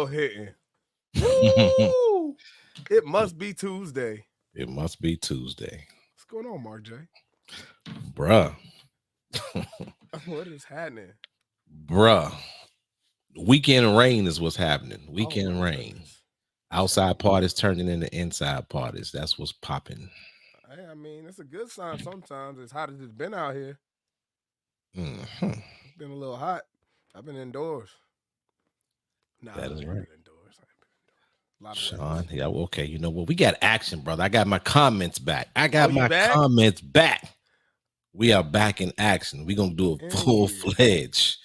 radio hitting. Woo! It must be Tuesday. It must be Tuesday. What's going on, Mark J? Bruh. What is happening? Bruh. Weekend rain is what's happening. Oh, Weekend my rain. goodness. Outside parties turning into inside parties. That's what's popping. Hey, I mean, it's a good sign sometimes. As hot as it's been out here. Mhm. It's been a little hot. I've been indoors. Nah, That I is ain't right. been indoors. I ain't been indoors. A lot of Sean, rain. yeah, okay. You know what? We got action, brother. I got my comments back. You back? Comments back. We are back in action. We're gonna do a Hey. full fledged.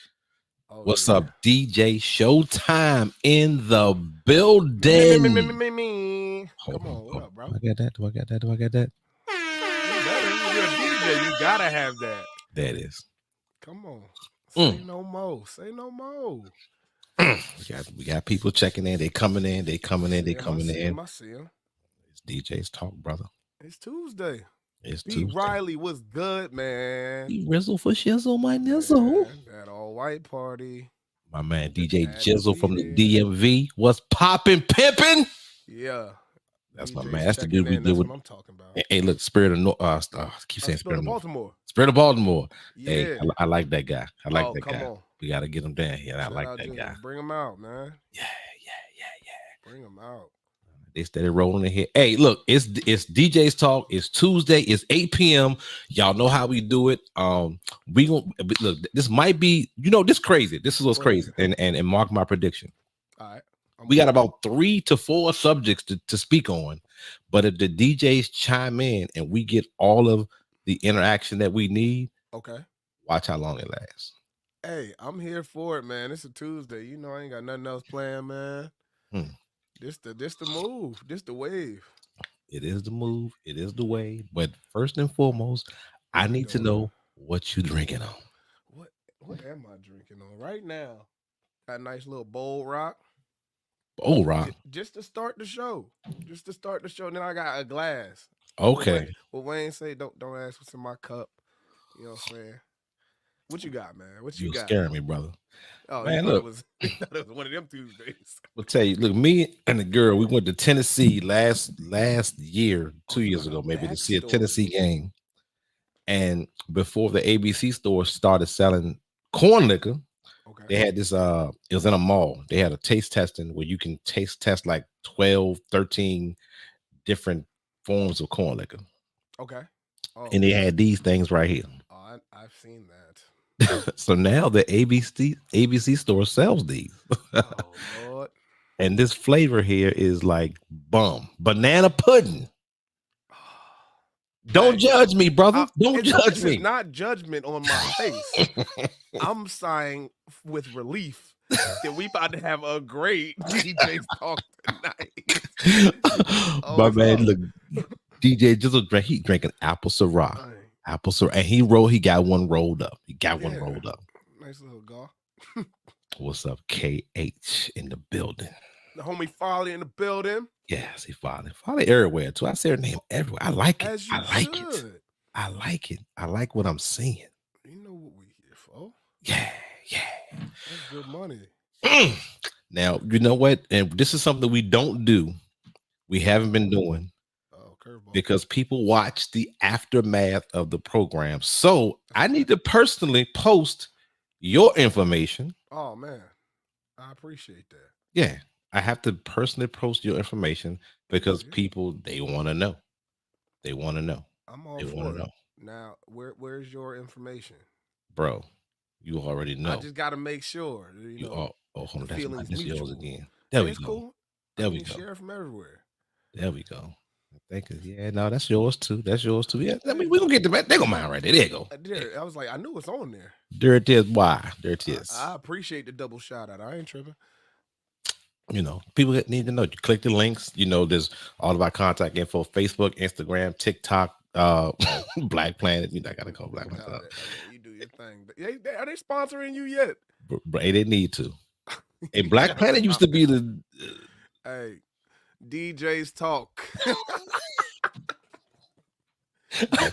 Oh, What's yeah. up, DJ Showtime in the building? Me. Come on, what up, bro? Do I got that? Do I got that? Do I got that? You better. You're a DJ. You gotta have that. There it is. Come on. Say no more. Say no more. We got people checking in. They coming in. They coming in. They coming in. I see him. It's DJ's Talk, brother. It's Tuesday. It's B. Tuesday. Riley was good, man. Rizzle for shizzle, my nizzle. Man, that all white party. My man DJ Had to Jizzle be from the there. DMV. What's popping, pimping? Yeah. That's DJ's my man. That's the checking dude we in. do That's with. what I'm talking about. Hey, look, Spirit of North. Keep saying Spirit of North. Baltimore. Spirit of Baltimore. Yeah. Hey, I like that guy. I like that come guy. on. We got to get him down here. I Shout like out that Jizzle. guy. Bring him out, man. Yeah. Bring him out. They started rolling in here. Hey, look, it's DJ's Talk. It's Tuesday. It's 8 p.m. Y'all know how we do it. We gonna look. This might be, this crazy. This is what's crazy. And mark my prediction. All right. We got about 3 to 4 subjects to speak on, but if the DJs chime in and we get all of the interaction that we need, okay, watch how long it lasts. Hey, I'm here for it, man. It's a Tuesday. I ain't got nothing else planned, man. This the move. This the wave. It is the move. It is the wave. But first and foremost, I need to know what you drinking on. What am I drinking on right now? Got a nice little bowl rock. Oh, rock. Just to start the show. And then I got a glass. Okay. Well, Wayne say don't ask what's in my cup. You know what I'm saying? What you got, man? What you got? Scaring me, brother. Oh, man, look. It was one of them Tuesdays. I'll tell you, look, me and the girl, we went to Tennessee last year, 2 years ago, maybe, to see a Tennessee game. And before the ABC store started selling corn liquor, they had this, it was in a mall. They had a taste testing where you can taste test like 12, 13 different forms of corn liquor. Okay. Oh, and they had these things right here. Oh, I've seen that. So now the ABC store sells these. Oh, Lord. And this flavor here is like banana pudding. Don't judge me, brother. Don't judge me. It's not judgment on my face. I'm sighing with relief that we about to have a great DJ Talk tonight. My man, look, DJ Jizzle, he drinking apple Syrah. Apple Syrah. And he got one rolled up. One rolled up. Nice little guy. What's up, KH in the building? The homie Folly in the building. Yes, he Folly everywhere too. I say her name everywhere. I like it. I like it. I like what I'm seeing. You know what we here for? Yeah. That's good money. Now, you know what? And this is something we don't do. We haven't been doing. Because people watch the aftermath of the program. So I need to personally post your information. Oh, man. I appreciate that. Yeah. I have to personally post your information because people, they want to know. They want to know. I'm all for it. Now, where's your information? Bro, you already know. I just got to make sure. Hold on. That's yours again. There we go. Cool. There we go. Share from everywhere. There we go. Thank you. Yeah, no, that's yours too. Yeah, I mean, we're gonna get the back. They're gonna mind right there. There you go. I was like, I knew it's on there. There it is. Why? There it is. I appreciate the double shout out. I ain't tripping. People that need to know. You click the links. There's all of our contact info: Facebook, Instagram, TikTok, Black Planet. I gotta call Black Planet. You do your thing. Are they sponsoring you yet? But they need to. Hey, Black Planet used to be the. Hey. Djs Talk.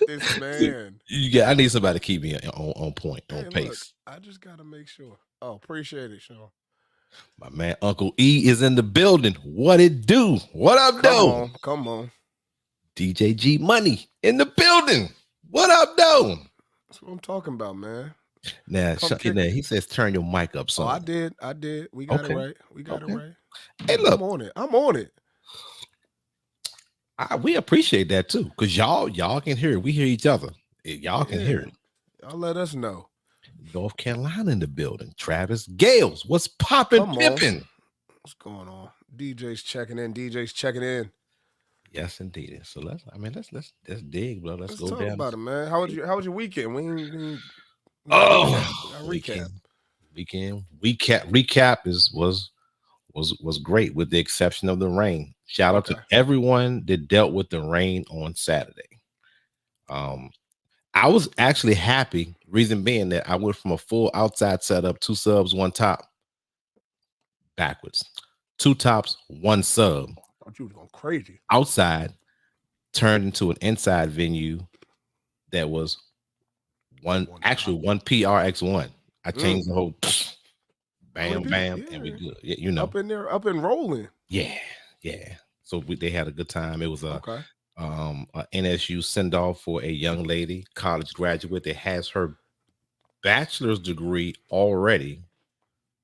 This man. I need somebody to keep me on point, on pace. Look, I just gotta make sure. Oh, appreciate it, Sean. My man Uncle E is in the building. What it do? What up, though? Come on. DJ G Money in the building. What up, though? That's what I'm talking about, man. Now, he says turn your mic up, son. Oh, I did. We got it right. It right. Hey, look, I'm on it. We appreciate that too, because y'all can hear it. We hear each other. Y'all can hear it. Y'all let us know. North Carolina in the building. Travis Gales, what's popping, pimping? What's going on? DJ's checking in. Yes, indeed. So let's dig, bro. Let's go talk down about it, man. How was your weekend? Recap. Recap was great, with the exception of the rain. Shout out to everyone that dealt with the rain on Saturday. I was actually happy. Reason being that I went from a full outside setup, 2 subs, 1 top, backwards. 2 tops, 1 sub. I thought you was going crazy. Outside turned into an inside venue that was one PRX1. I changed the whole bam, and we good. Yeah, you know. Up in there, up and rolling. Yeah. So they had a good time. It was a NSU send off for a young lady, college graduate that has her bachelor's degree already,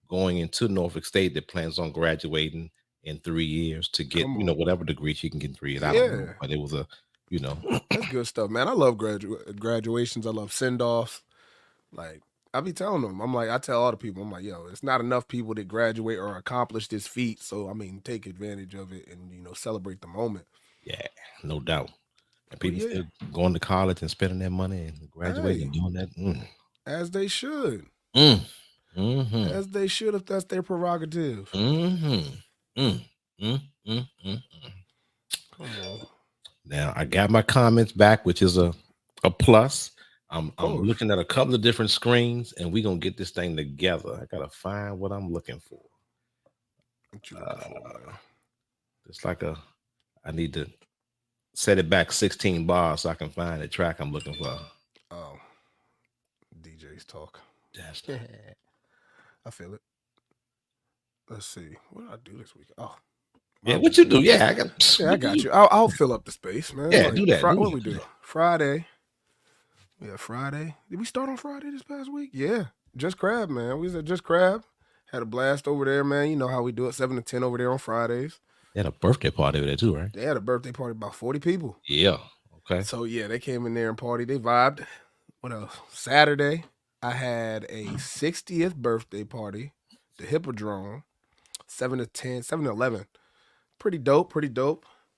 going into Norfolk State, that plans on graduating in 3 years to get whatever degree she can get in 3 years. I don't know, but it was that's good stuff, man. I love graduations. I love send offs. Like, I be telling them, I tell all the people, I'm like, yo, it's not enough people that graduate or accomplish this feat. So, take advantage of it and, celebrate the moment. Yeah, no doubt. And people still going to college and spending their money and graduating and doing that. As they should. As they should, if that's their prerogative. Come on. Now, I got my comments back, which is a plus. I'm looking at a couple of different screens, and we're going to get this thing together. I got to find what I'm looking for. What you looking for, man? It's like I need to set it back 16 bars so I can find the track I'm looking for. Oh, Djs Talk. That's I feel it. Let's see. What did I do this week? Oh. Yeah, what you do? Yeah, I got you. I'll fill up the space, man. Yeah, do that. What we do? Friday. Yeah, Friday. Did we start on Friday this past week? Yeah. Just Crab, man. We was at Just Crab. Had a blast over there, man. You know how we do it, 7 to 10 over there on Fridays. They had a birthday party over there too, right? They had a birthday party, about 40 people. Yeah. Okay. So, yeah, they came in there and partied. They vibed. What else? Saturday, I had a 60th birthday party, the Hippodrome, 7 to 11. Pretty dope.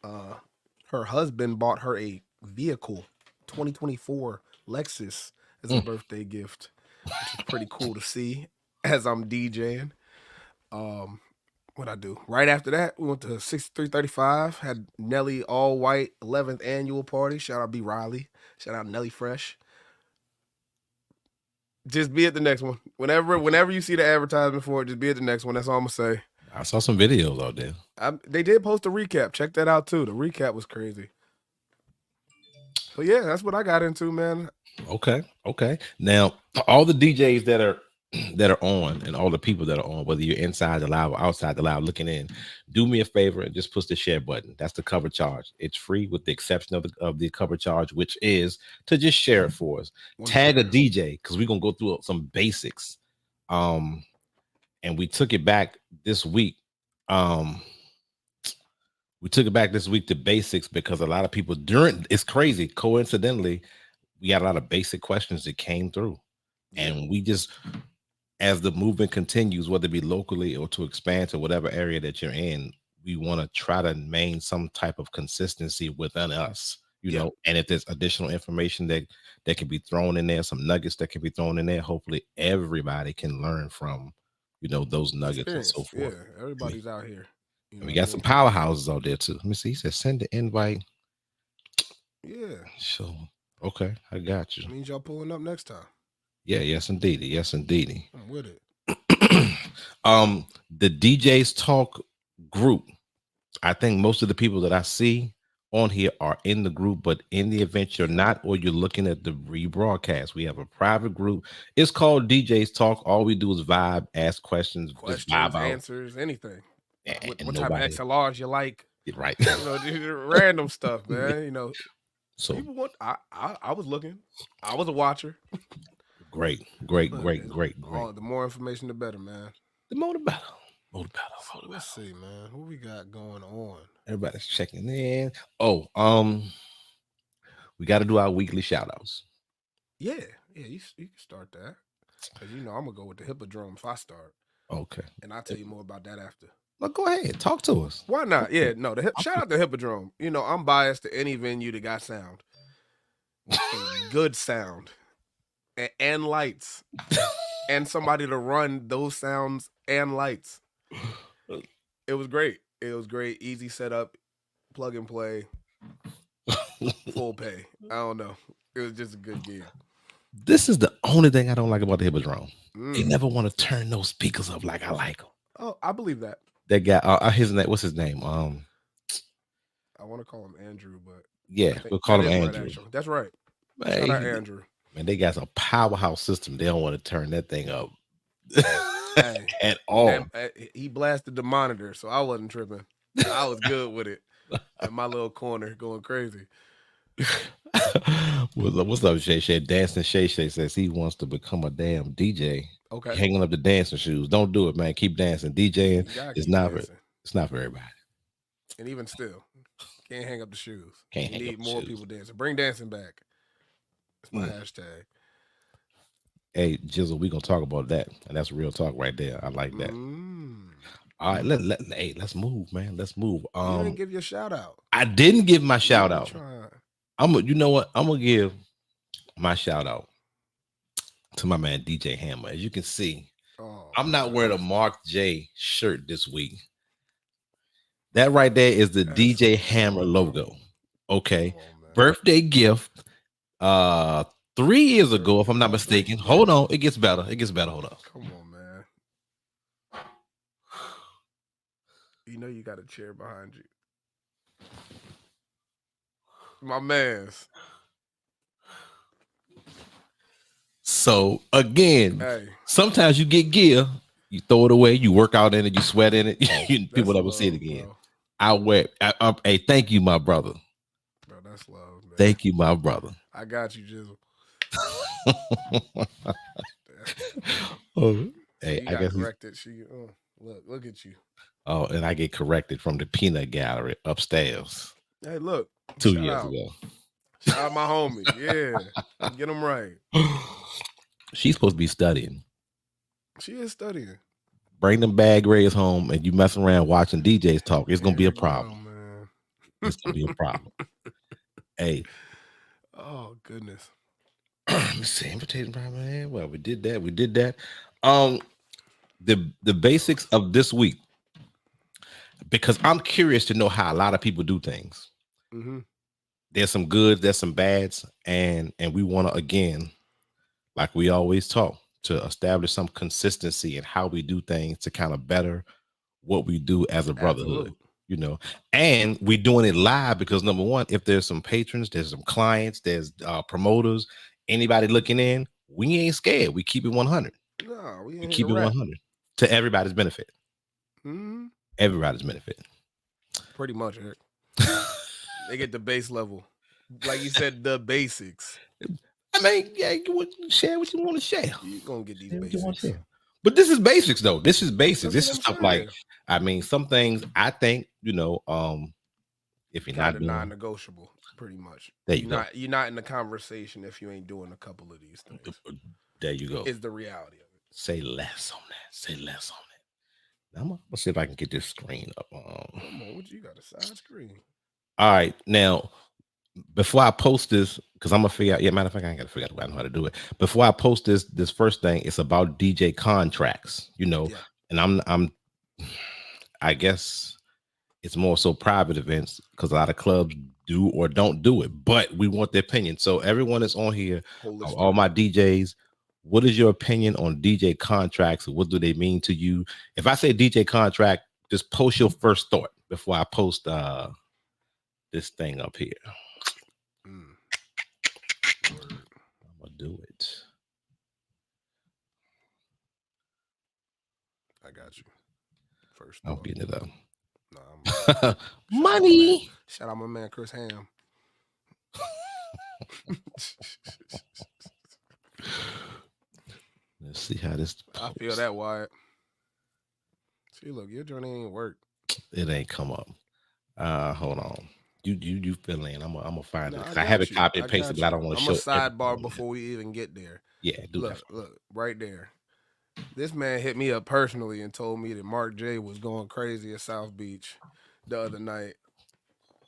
Her husband bought her a vehicle, 2024 Lexus, as a birthday gift, which is pretty cool to see as I'm DJing. What I do? Right after that, we went to 6335, had Nelly All White 11th annual party. Shout out B. Riley. Shout out Nelly Fresh. Just be at the next one. Whenever you see the advertisement for it, just be at the next one. That's all I'm going to say. I saw some videos out there. They did post a recap. Check that out too. The recap was crazy. So yeah, that's what I got into, man. Okay. Now, all the DJs that are on, and all the people that are on, whether you're inside the live or outside the live looking in, do me a favor and just push the share button. That's the cover charge. It's free, with the exception of the cover charge, which is to just share it for us. Tag a DJ, because we're gonna go through some basics. And we took it back this week. We took it back this week to basics, because a lot of people it's crazy. Coincidentally, we got a lot of basic questions that came through. And we just, as the movement continues, whether it be locally or to expand to whatever area that you're in, we want to try to maintain some type of consistency within us, you know. And if there's additional information that can be thrown in there, some nuggets that can be thrown in there, hopefully everybody can learn from, those nuggets and so forth. Yeah, everybody's out here. We got some powerhouses out there too. Let me see. He said send the invite. Yeah. So okay, I got you. That means y'all pulling up next time. Yeah, yes indeedy. I'm with it. The Djs Talk group, I think most of the people that I see on here are in the group, but in the event you're not, or you're looking at the rebroadcast, we have a private group. It's called DJs Talk. All we do is vibe, ask questions, just Questions, vibe out, answers, anything. and What type of nobody XLRs you like? get right. Random stuff, man. So People want. I was looking. I was a watcher. great, great, Look, great, great, great. all the more information, the better, man. The more the better. More the better. So More the let's better. see, man. What we got going on? Everybody's checking in. Oh, we got to do our weekly shout outs. Yeah, yeah. You can start that because I'm gonna go with the hippodrome if I start, Okay. and I'll tell you more about that after. Well, go ahead. Talk to us. Why not? Yeah, no. Shout out the hippodrome. I'm biased to any venue that got sound and good sound and lights and somebody to run those sounds and lights. It was great. It was great. Easy setup, plug and play, full pay. I don't know. It was just a good gig. This is the only thing I don't like about the Hippodrome. They Mm. never want to turn those speakers up like I like them. Oh, I believe that. That guy, his name, what's his name? I want to call him Andrew, but Yeah, I think we'll call that him is right. Andrew. Actually, that's right. Man, Shout out Andrew. man, they got a powerhouse system. They don't want to turn that thing up Hey, at all. he blasted the monitor, so I wasn't tripping. I was good with it in my little corner, going crazy. What's up, Shay Shay? Dancing Shay Shay says he wants to become a damn DJ. Okay, Hanging up the dancing shoes. Don't do it, man. Keep dancing. DJing you gotta is keep not dancing. it's not for everybody. And even still, can't hang up the shoes. Can't You hang up need the more shoes. people dancing. Bring dancing back. It's my Mm. hashtag. Hey, Jizzle, we gonna talk about that, and that's real talk right there. I like that. All right, let's move, man. Let's move. You didn't give your shout out. I didn't give my shout out. Trying. You know what? I'm gonna give my shout out to my man DJ Hammer. As you can see, I'm not wearing a Mark J shirt this week. That right there is the DJ Hammer logo. Okay, birthday gift. 3 years ago, if I'm not mistaken. Hold on, it gets better. It gets better. Hold on. Come on, man. You know you got a chair behind you. My man's. So again, Hey. Sometimes you get gear, you throw it away, you work out in it, you sweat in it. People never see it again. Bro. I wear. Hey, thank you, my brother. Bro, that's love, man. Thank you, my brother. I got you, Jizzle. Oh, hey, you I got guess corrected. Look at you. Oh, and I get corrected from the peanut gallery upstairs. Hey, look. 2 years ago. Shout out my homie. Yeah. Get them right. She's supposed to be studying. She is studying. Bring them bag rays home and you mess around watching DJs talk. It's going to be a problem. Man. It's going to be a problem. Hey. Oh, goodness. Let me see. Invitation problem. Well, we did that. The basics of this week, because I'm curious to know how a lot of people do things. Mm-hmm. There's some goods, there's some bads, and we want to, again, like we always talk, to establish some consistency in how we do things to kind of better what we do as a brotherhood. Absolutely. And we're doing it live because, number one, if there's some patrons, there's some clients, there's promoters, anybody looking in, we ain't scared. We keep it 100. No, we keep it 100 to everybody's benefit. Mm-hmm. Everybody's benefit. Pretty much, Eric. They get the base level. Like you said, the basics. I mean, yeah, you share what you want to share. You're going to get these basics. But this is basics, though. This is basics. This is stuff saying. Like, I mean, some things I think, if you're not doing, non-negotiable, pretty much. You're not in the conversation if you ain't doing a couple of these things. There you go. Is the reality of it. Say less on that. Say less on it. Now, I'm going to see if I can get this screen up. Come on, what you got, a side screen? All right. Now, before I post this, because I'm gonna figure out. Yeah, matter of fact, I ain't gotta figure out how to do it. Before I post this first thing, it's about DJ contracts, and I guess it's more so private events because a lot of clubs do or don't do it, but we want their opinion. So everyone that's on here, all my DJs, what is your opinion on DJ contracts? What do they mean to you? If I say DJ contract, just post your first thought before I post this thing up here. Mm, word. I'm gonna do it. I got you. First I'm thought. getting it Nah, up. shout out my man. Money. Shout out my man Chris Ham. Let's see how this I feel post. that Wyatt. See, look, your journey ain't work. It ain't come up. Hold on. You fill in. I'm gonna find No, it I because I have got it you. copy and I pasted, got but I you. don't want to I'm a show everything sidebar on that. before we even get there. Yeah, do that Look, for me. look, right there. This man hit me up personally and told me that Mark J was going crazy at South Beach the other night.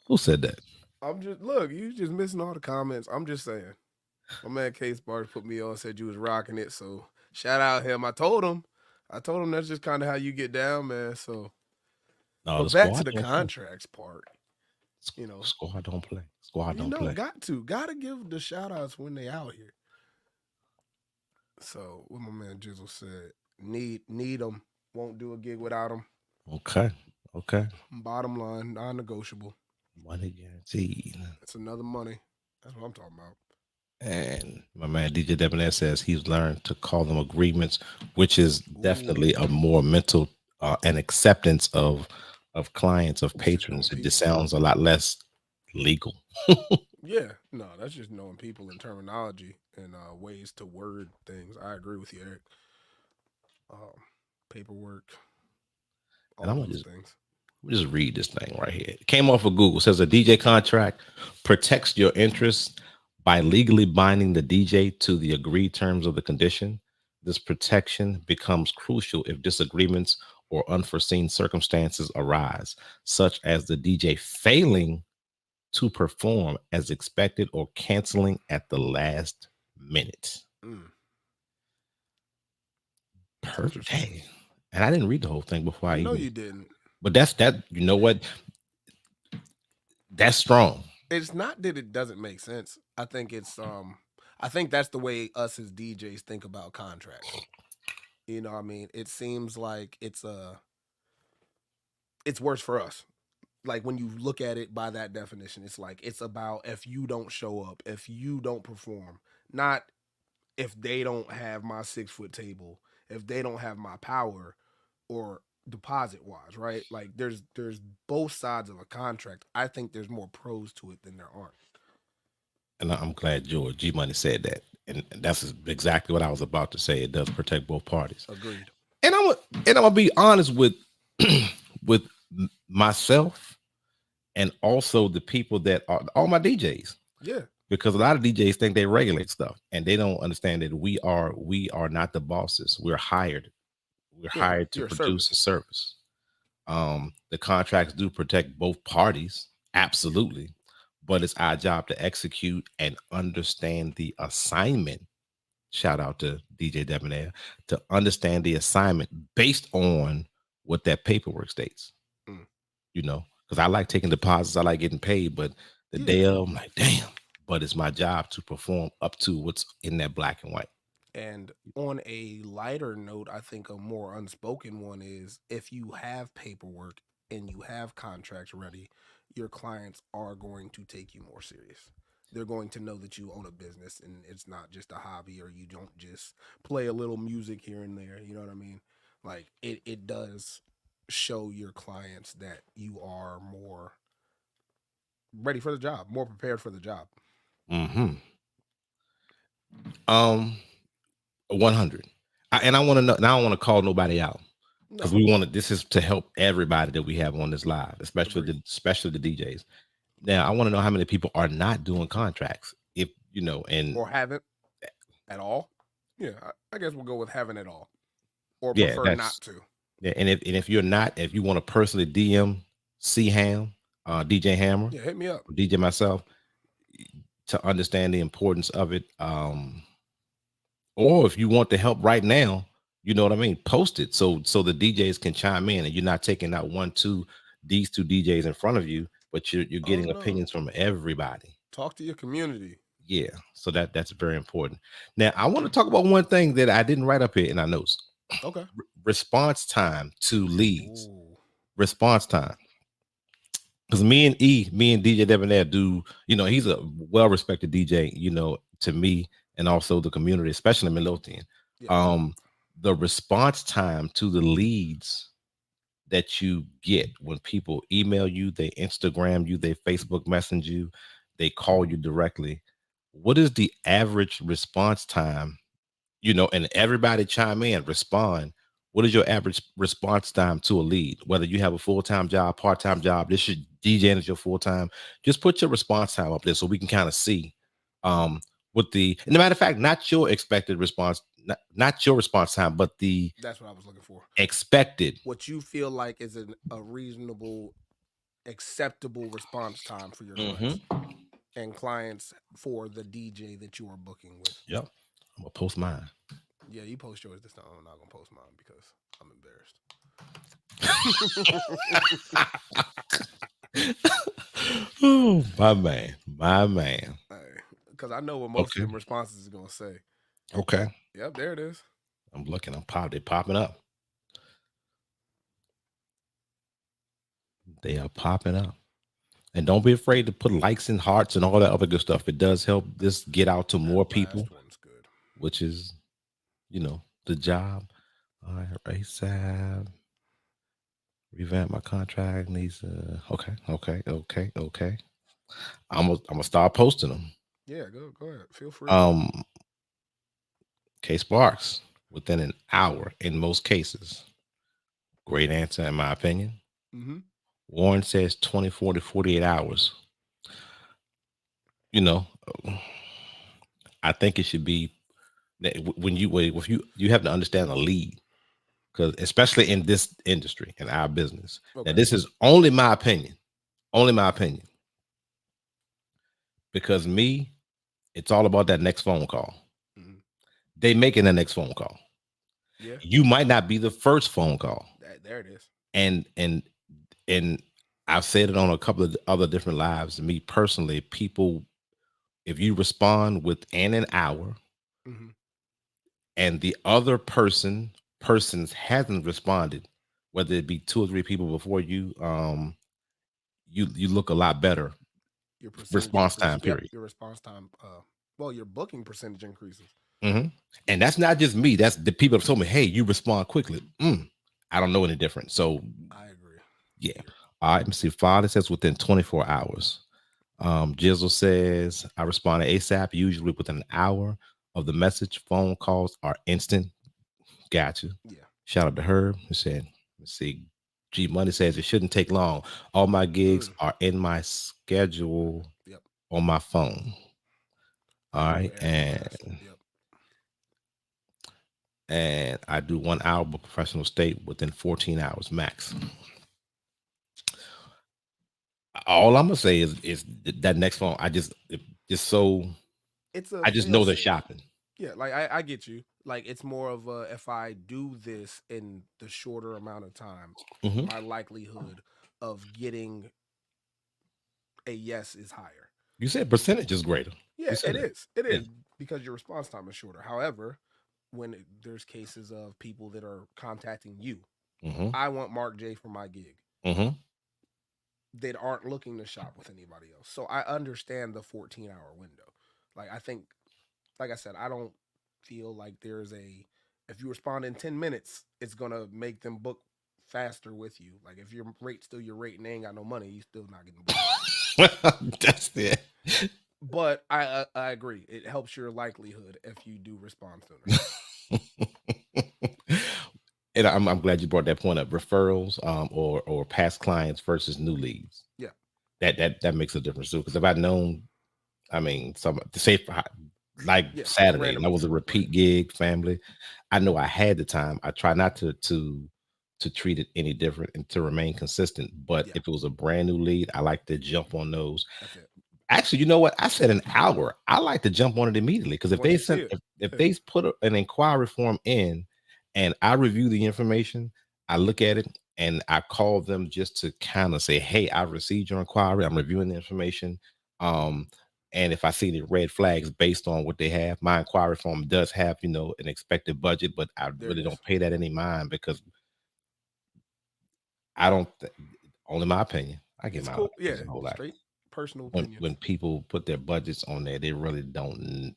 Who said that? I'm just look, you just missing all the comments. I'm just saying. My man Case Bars put me on, said you was rocking it. So shout out him. I told him that's just kind of how you get down, man. So, No, but the back to squad the don't play. contracts part. You know, Squad don't play. Squad you don't know, play. gotta give the shout outs when they out here. So what my man Jizzle said, need them, won't do a gig without them. Okay. Okay. Bottom line, non-negotiable. Money guaranteed. That's another money. That's what I'm talking about. And my man DJ Debonair says he's learned to call them agreements, which is definitely a Ooh, more mental and acceptance of clients, of it's just knowing patrons. It just people. sounds a lot less legal. Yeah, no, that's just knowing people and terminology and ways to word things. I agree with you, Eric. Um, paperwork, And all I'm gonna those just things. read this thing right here. It came off of Google. It says a DJ contract protects your interests by legally binding the DJ to the agreed terms of the condition. This protection becomes crucial if disagreements or unforeseen circumstances arise, such as the DJ failing to perform as expected or canceling at the last minute. Mm, that's Perfect. interesting. Hey, and I didn't read the whole thing before I I know even, you didn't. but that's that. You know what? That's strong. It's not that it doesn't make sense. I think that's the way us as DJs think about contracts. You know what I mean? It seems like it's worse for us. Like when you look at it by that definition, it's like it's about if you don't show up, if you don't perform, not if they don't have my 6 foot table, if they don't have my power or deposit wise, right? Like there's both sides of a contract. I think there's more pros to it than there aren't. And I'm glad George G Money said that, and that's exactly what I was about to say. It does protect both parties, Agreed. and I'm gonna be honest with with myself and also the people that are all my DJs, Yeah. because a lot of DJs think they regulate stuff and they don't understand that we are not the bosses. We're hired. We're Yeah. hired to You're a produce a service. service. The contracts do protect both parties, absolutely, but it's our job to execute and understand the assignment. Shout out to DJ Debonair, to understand the assignment based on what that paperwork states. Mm. Because I like taking deposits, I like getting paid, but the Yeah. day of, I'm like, damn. But it's my job to perform up to what's in that black and white. And on a lighter note, I think a more unspoken one is if you have paperwork and you have contracts ready, your clients are going to take you more serious. They're going to know that you own a business and it's not just a hobby or you don't just play a little music here and there. You know what I mean? Like it does show your clients that you are more ready for the job, more prepared for the job. Hmm. 100. And I want to know. Now, I don't want to call nobody out because No, we want to. This is to help everybody that we have on this live, agreed. especially the DJs. Now, I want to know how many people are not doing contracts. If and Or haven't at all. Yeah, I guess we'll go with having it all. Or yeah, prefer that's not to. yeah. And if you're not, if you want to personally DM C Ham, DJ Hammer, Yeah, hit me up. DJ myself, to understand the importance of it. Or if you want the help right now, you know what I mean, post it so the DJs can chime in and you're not taking out these two DJs in front of you, but you're Oh getting no. opinions from everybody. Talk to your community. Yeah. So that's very important. Now I want to talk about one thing that I didn't write up here in our notes. Okay. Response time to leads. Ooh. Response time. because me and DJ Debonair do, he's a well-respected DJ, to me and also the community, especially Midlothian. Yeah, Um, the response time to the leads that you get when people email you, they Instagram you, they Facebook message you, they call you directly. What is the average response time? And everybody chime in, respond. What is your average response time to a lead? Whether you have a full-time job, part-time job, this should DJing is your full-time. Just put your response time up there so we can kind of see what the, and the matter of fact, not your expected response, not your response time, but the that's what I was looking for. expected. What you feel like is a reasonable, acceptable response time for your clients and clients for the DJ that you are booking with. Yep. I'm gonna post mine. Yeah, you post yours this time. I'm not gonna post mine because I'm embarrassed. Oh, my man. My man. Because I know what most of Okay. them responses is gonna say. Okay. Yep, there it is. I'm looking. They popping up. They are popping up. And don't be afraid to put likes and hearts and all that other good stuff. It does help this get out to more That people, last one's good. which is, the job. All right, ASAP. Revamp my contract needs. Okay. I'm gonna start posting them. Yeah, go ahead. Feel free. Um, K Sparks within an hour in most cases. Great answer in my opinion. Mm-hmm. Warren says 24 to 48 hours. You know, I think it should be when you have to understand a lead, because especially in this industry, in our business. Okay. Now, this is only my opinion. Only my opinion. Because it's all about that next phone call. Mm-hmm. They making the next phone call. Yeah. You might not be the first phone call. There it is. And I've said it on a couple of other different lives. Me personally, people, if you respond within an hour, Mm-hmm. and the other persons hasn't responded, whether it be two or three people before you, you look a lot better. Your percentage Response increase. time Yep. period. Your response time. Well, your booking percentage increases. Hmm. And that's not just me. That's the people have told me, hey, you respond quickly. I don't know any different. So I agree. yeah. All right. Let me see. Father says within 24 hours. Jizzle says I responded ASAP, usually within an hour of the message. Phone calls are instant. Gotcha. Yeah. Shout out to Herb. He said, let's see. G Money says it shouldn't take long. All my gigs are in my schedule Yep. on my phone. All I know right. Eric asked. Yep. And I do 1 hour of professional state within 14 hours max. All I'm gonna say is that next phone. I just so I just know they're shopping. Yeah, like I get you. Like it's more of a, if I do this in the shorter amount of time, my likelihood of getting a yes is higher. You said percentage is greater. Yeah, You said it that. is. It Yeah. is because your response time is shorter. However, when there's cases of people that are contacting you, Mm-hmm. I want Mark J for my gig. Mm-hmm. That aren't looking to shop with anybody else. So I understand the 14-hour window. Like I think, like I said, I don't feel like there's a, if you respond in 10 minutes, it's gonna make them book faster with you. Like if your rate's still your rate and they ain't got no money, you still not getting booked. That's it. But I agree. It helps your likelihood if you do respond sooner. And I'm glad you brought that point up. Referrals, or past clients versus new leads. Yeah. That makes a difference too. Because if I'd known, I mean, some to say like Saturday, and that was a repeat gig, family. I know I had the time. I try not to treat it any different and to remain consistent. But if it was a brand new lead, I like to jump on those. That's it. Actually, you know what? I said an hour. I like to jump on it immediately, because if they sent, if they put an inquiry form in, and I review the information, I look at it and I call them just to kind of say, hey, I received your inquiry. I'm reviewing the information. And if I see the red flags based on what they have, my inquiry form does have, an expected budget, but I really don't pay that any mind, because I don't, only my opinion, I give It's my cool. Yeah, opinions a whole lot. straight personal When opinion. when people put their budgets on there, they really don't.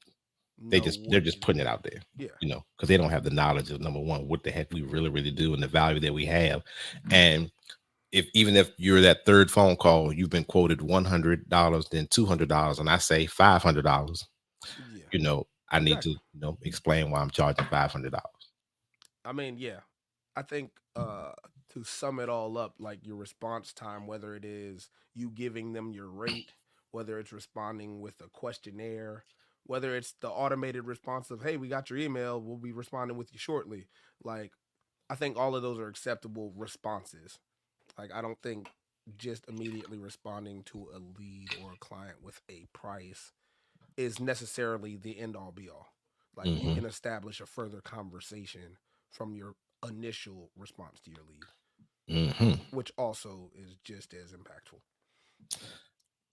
Know They're what just is putting it out there, yeah. because they don't have the knowledge of, number one, what the heck we really do and the value that we have. And even if you're that third phone call, you've been quoted $100, then $200, and I say $500. Yeah. I need to Exactly. explain why I'm charging $500. I mean, yeah. I think to sum it all up, like your response time, whether it is you giving them your rate, whether it's responding with a questionnaire, whether it's the automated response of, hey, we got your email, we'll be responding with you shortly. Like, I think all of those are acceptable responses. Like, I don't think just immediately responding to a lead or a client with a price is necessarily the end all be all. Like, you Hmm. can establish a further conversation from your initial response to your lead, Hmm. which also is just as impactful.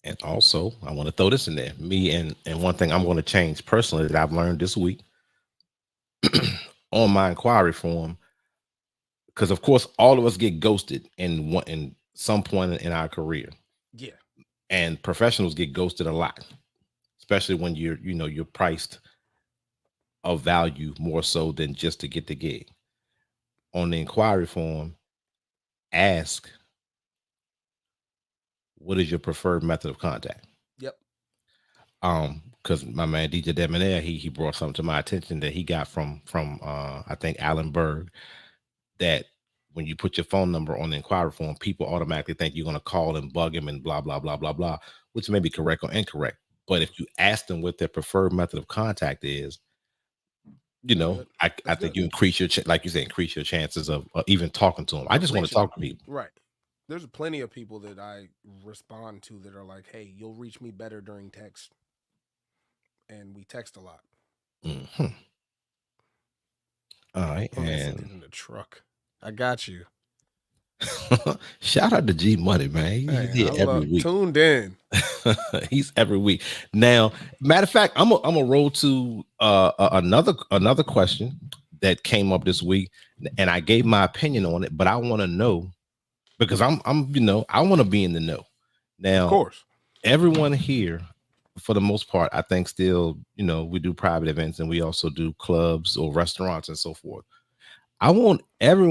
And also, I want to throw this in there. Me and one thing I'm going to change personally that I've learned this week on my inquiry form, because of course all of us get ghosted in some point in our career, Yeah. and professionals get ghosted a lot, especially when you're priced of value more so than just to get the gig. On the inquiry form, ask, what is your preferred method of contact? Yep. Because my man DJ Debonair, he brought something to my attention that he got from I think Alan Berg, that when you put your phone number on the inquiry form, people automatically think you're going to call and bug him and blah blah blah blah blah, which may be correct or incorrect. But if you ask them what their preferred method of contact is, That's good. I That's think good. you increase like you said, increase your chances of even talking to them. I Of just want to reaching talk them. to people. Right. There's plenty of people that I respond to that are like, hey, you'll reach me better during text. And we text a lot. Hmm. All right, My man said and it in the truck. I got you. shout out to G Money, man. He's Hey, I here every love week. tuned in. He's every week. Now, matter of fact, I'm a roll to another question that came up this week, and I gave my opinion on it, but I want to know, because I'm I want to be in the know. Of Now, course. everyone here, for the most part, I think still, we do private events and we also do clubs or restaurants and so forth. I want every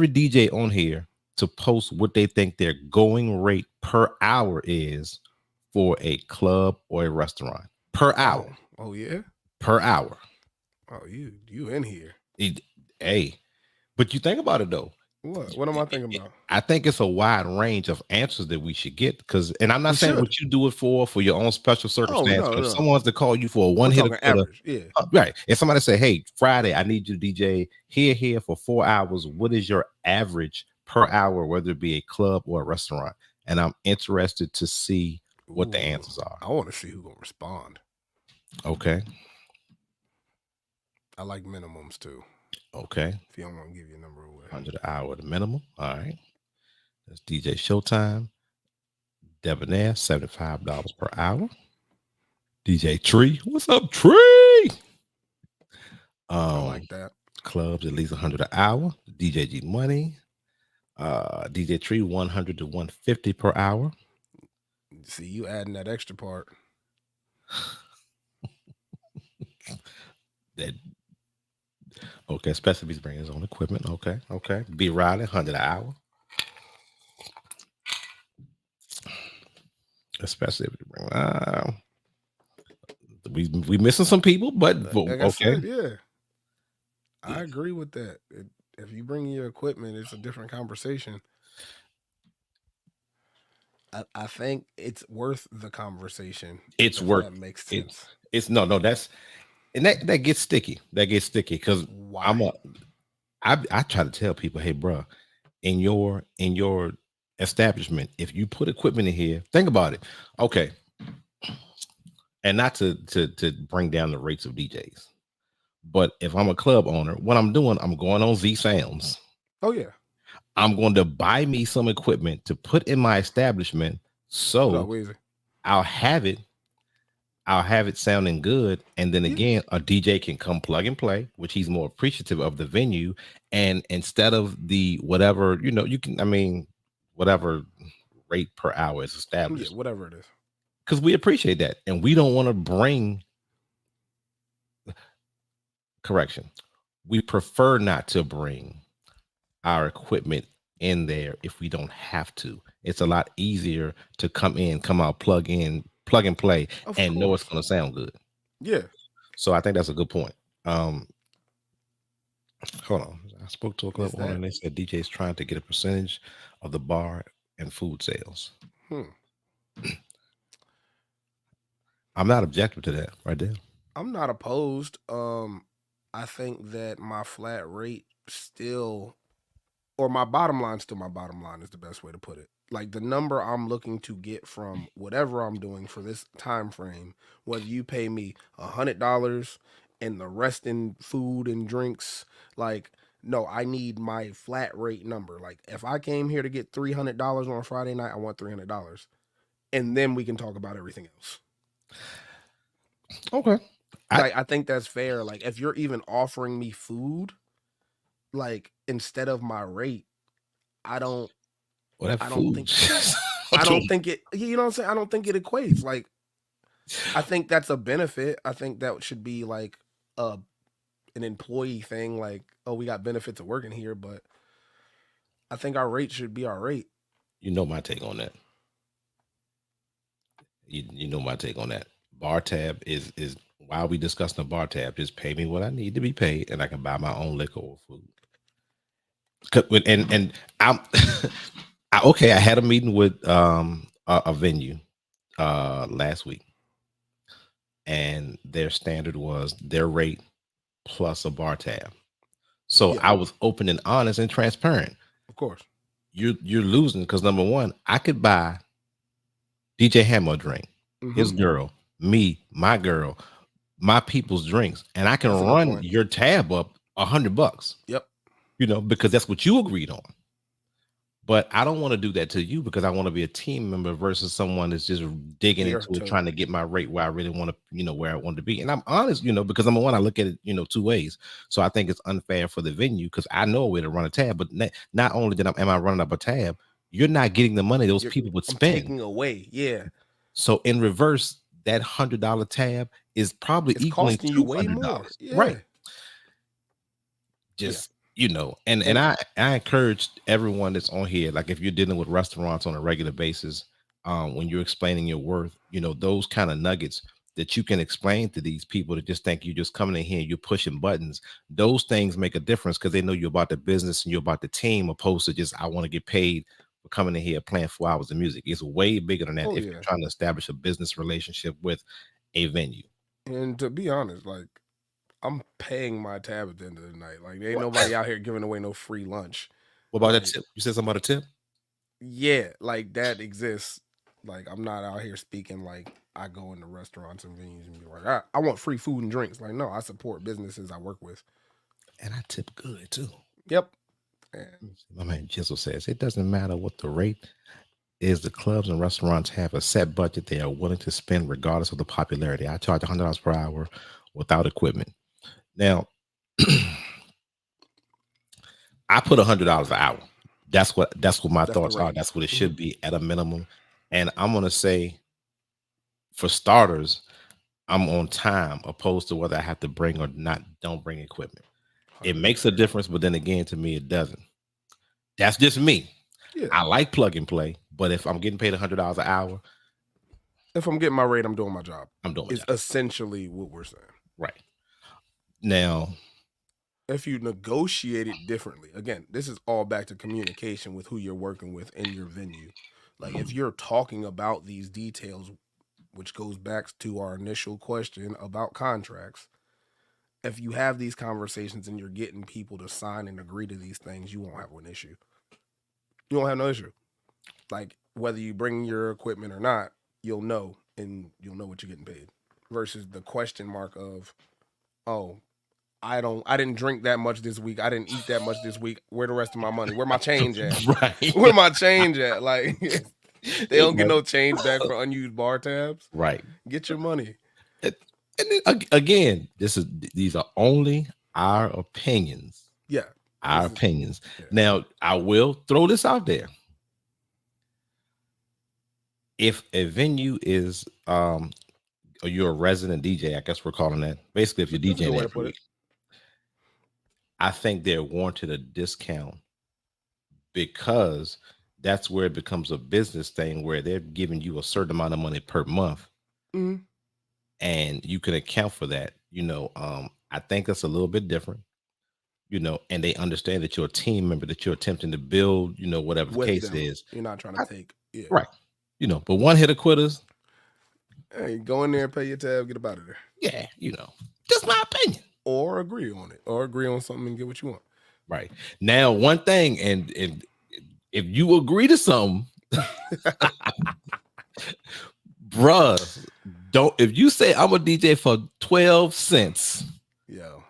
DJ on here to post what they think their going rate per hour is for a club or a restaurant per Oh. hour. Oh yeah. Per hour. Oh, you in here. Hey, but you think about it though. What am I thinking about? I think it's a wide range of answers that we should get, and I'm not We saying should. what you do it for your own special Oh circumstance, no, but if no. someone's to call you for a We're one hitter talking quitter, average. Yeah. right? If somebody say, "Hey, Friday, I need you to DJ here for 4 hours," what is your average per hour, whether it be a club or a restaurant? And I'm interested to see what the Ooh. answers are. I want to see who gonna respond. Okay. I like minimums too. Okay. If you don't want to give your number away. 100 an hour, the minimum. All right. That's DJ Showtime. Debonair, $75 per hour. DJ Tree. What's up, Tree? I Um, like that. Clubs at least 100 an hour. DJ G Money. DJ Tree 100 to 150 per hour. See, you adding that extra part. That okay, especially if he's bringing his own equipment. Okay. B Riley, 100 an hour. Especially if you bring we missing some people, but Like I okay. said, yeah. I agree with that. If you bring your equipment, it's a different conversation. I think it's worth the conversation. It's If work. that makes It's sense. it's no, that's and that gets sticky. That gets sticky because Why? I try to tell people, hey, bro, in your establishment, if you put equipment in here, think about it. Okay. And not to bring down the rates of DJs. But if I'm a club owner, what I'm doing, I'm going on Z Sounds. Oh yeah. I'm going to buy me some equipment to put in my establishment, What up, so Weezy? I'll have it I'll have it sounding good. And then Yeah. again, a DJ can come plug and play, which he's more appreciative of the venue. And instead of the whatever, you can, whatever rate per hour is Yeah, established, whatever it is. because we appreciate that, and we don't want to bring correction. We prefer not to bring our equipment in there if we don't have to. It's a lot easier to come in, come out, plug in, plug and play, Of and know it's course. going to sound good. Yeah. So I think that's a good point. Hold on. I spoke to a club Is owner that? and they said DJ's trying to get a percentage of the bar and food sales. Hmm. I'm not objective to that right there. I'm not opposed. I think that my flat rate still, or my bottom line, still my bottom line is the best way to put it. Like the number I'm looking to get from whatever I'm doing for this time frame, whether you pay me $100 and the rest in food and drinks, like no, I need my flat rate number. Like if I came here to get $300 on a Friday night, I want $300, and then we can talk about everything else. Okay. Like I think that's fair. Like if you're even offering me food, like instead of my rate, I don't Well, that I don't food. think I don't think it, you know what I'm saying? I don't think it equates. Like I think that's a benefit. I think that should be like a an employee thing, like, oh, we got benefits of working here, but I think our rate should be our rate. You know my take on that. You know my take on that. Bar tab is while we discussing the bar tab, just pay me what I need to be paid, and I can buy my own liquor or food. And I'm okay. I had a meeting with a venue last week, and their standard was their rate plus a bar tab. So Yeah, I was open and honest and transparent. of course. You're losing because number one, I could buy DJ Hammer a drink, his Hmm. girl, me, my girl, my people's drinks, and I can That's a good run point. your tab up $100. Yep. Because that's what you agreed on. But I don't want to do that to you because I want to be a team member versus someone that's just digging Here into it, to trying to get my rate where I really want to, where I want to be. And I'm honest, because number one, I look at it, two ways. So I think it's unfair for the venue because I know where to run a tab, but not only am I running up a tab, you're not getting the money those you're people would I'm spend. taking away. Yeah. So in reverse, that $100 tab is probably It's equaling costing you way more. $200. Right. Yeah. Yeah. Just and And I encourage everyone that's on here, like if you're dealing with restaurants on a regular basis, when you're explaining your worth, those kind of nuggets that you can explain to these people that just think you're just coming in here and you're pushing buttons. Those things make a difference because they know you're about the business and you're about the team, opposed to just I want to get paid for coming in here playing 4 hours of music. It's way bigger than that oh if you're yeah. trying to establish a business relationship with a venue. And to be honest, like I'm paying my tab at the end of the night. Like there ain't What, nobody out here giving away no free lunch. what about that Like tip? You said something about a tip? yeah, like that exists. Like I'm not out here speaking like I go into restaurants and venues and be like, I want free food and drinks. Like no, I support businesses I work with. And I tip good too. Yep. And My man Jizzle says it doesn't matter what the rate is. The clubs and restaurants have a set budget they are willing to spend regardless of the popularity. I charge $100 per hour without equipment. Now, I put $100 an hour. That's what my that's the thoughts are. rate. That's what it Hmm. should be at a minimum. And I'm gonna say, for starters, I'm on time, opposed to whether I have to bring or not. Don't bring equipment. It makes a 100%. difference, but then again, to me, it doesn't. That's just me. Yeah. I like plug and play, but if I'm getting paid $100 an hour, If I'm getting my rate, I'm doing my job. I'm doing my Is job. essentially what we're saying. Right. Now, If you negotiate it differently, again, this is all back to communication with who you're working with in your venue. Like if you're talking about these details, which goes back to our initial question about contracts, if you have these conversations and you're getting people to sign and agree to these things, you won't have an issue. You won't have no issue. Like whether you bring your equipment or not, you'll know and you'll know what you're getting paid. Versus the question mark of, oh, I didn't drink that much this week. I didn't eat that much this week. Where the rest of my money? Where my change at? right. Where my change at? Like they Hey, don't get man. no change back for unused bar tabs. Right. Get your money. And again, these are only our opinions. Yeah. Our This is opinions. yeah. Now, I will throw this out there. if a venue is or you're a resident DJ, I guess we're calling that. Basically, if you're That's a good DJing way to every put it. week, I think they're warranted a discount because that's where it becomes a business thing where they're giving you a certain amount of money per month Mm, and you can account for that. I think that's a little bit different, and they understand that you're a team member, that you're attempting to build, whatever the with case them, is. you're not trying to I- take. Yeah. right. But one hitter quitters, Hey, go in there, pay your tab, get up out of there, yeah, just my opinion. or agree on it, or agree on something and get what you want. Right. Now, one thing, and if you agree to something, bruh, don't if you say I'm a DJ for 12 cents, Yo,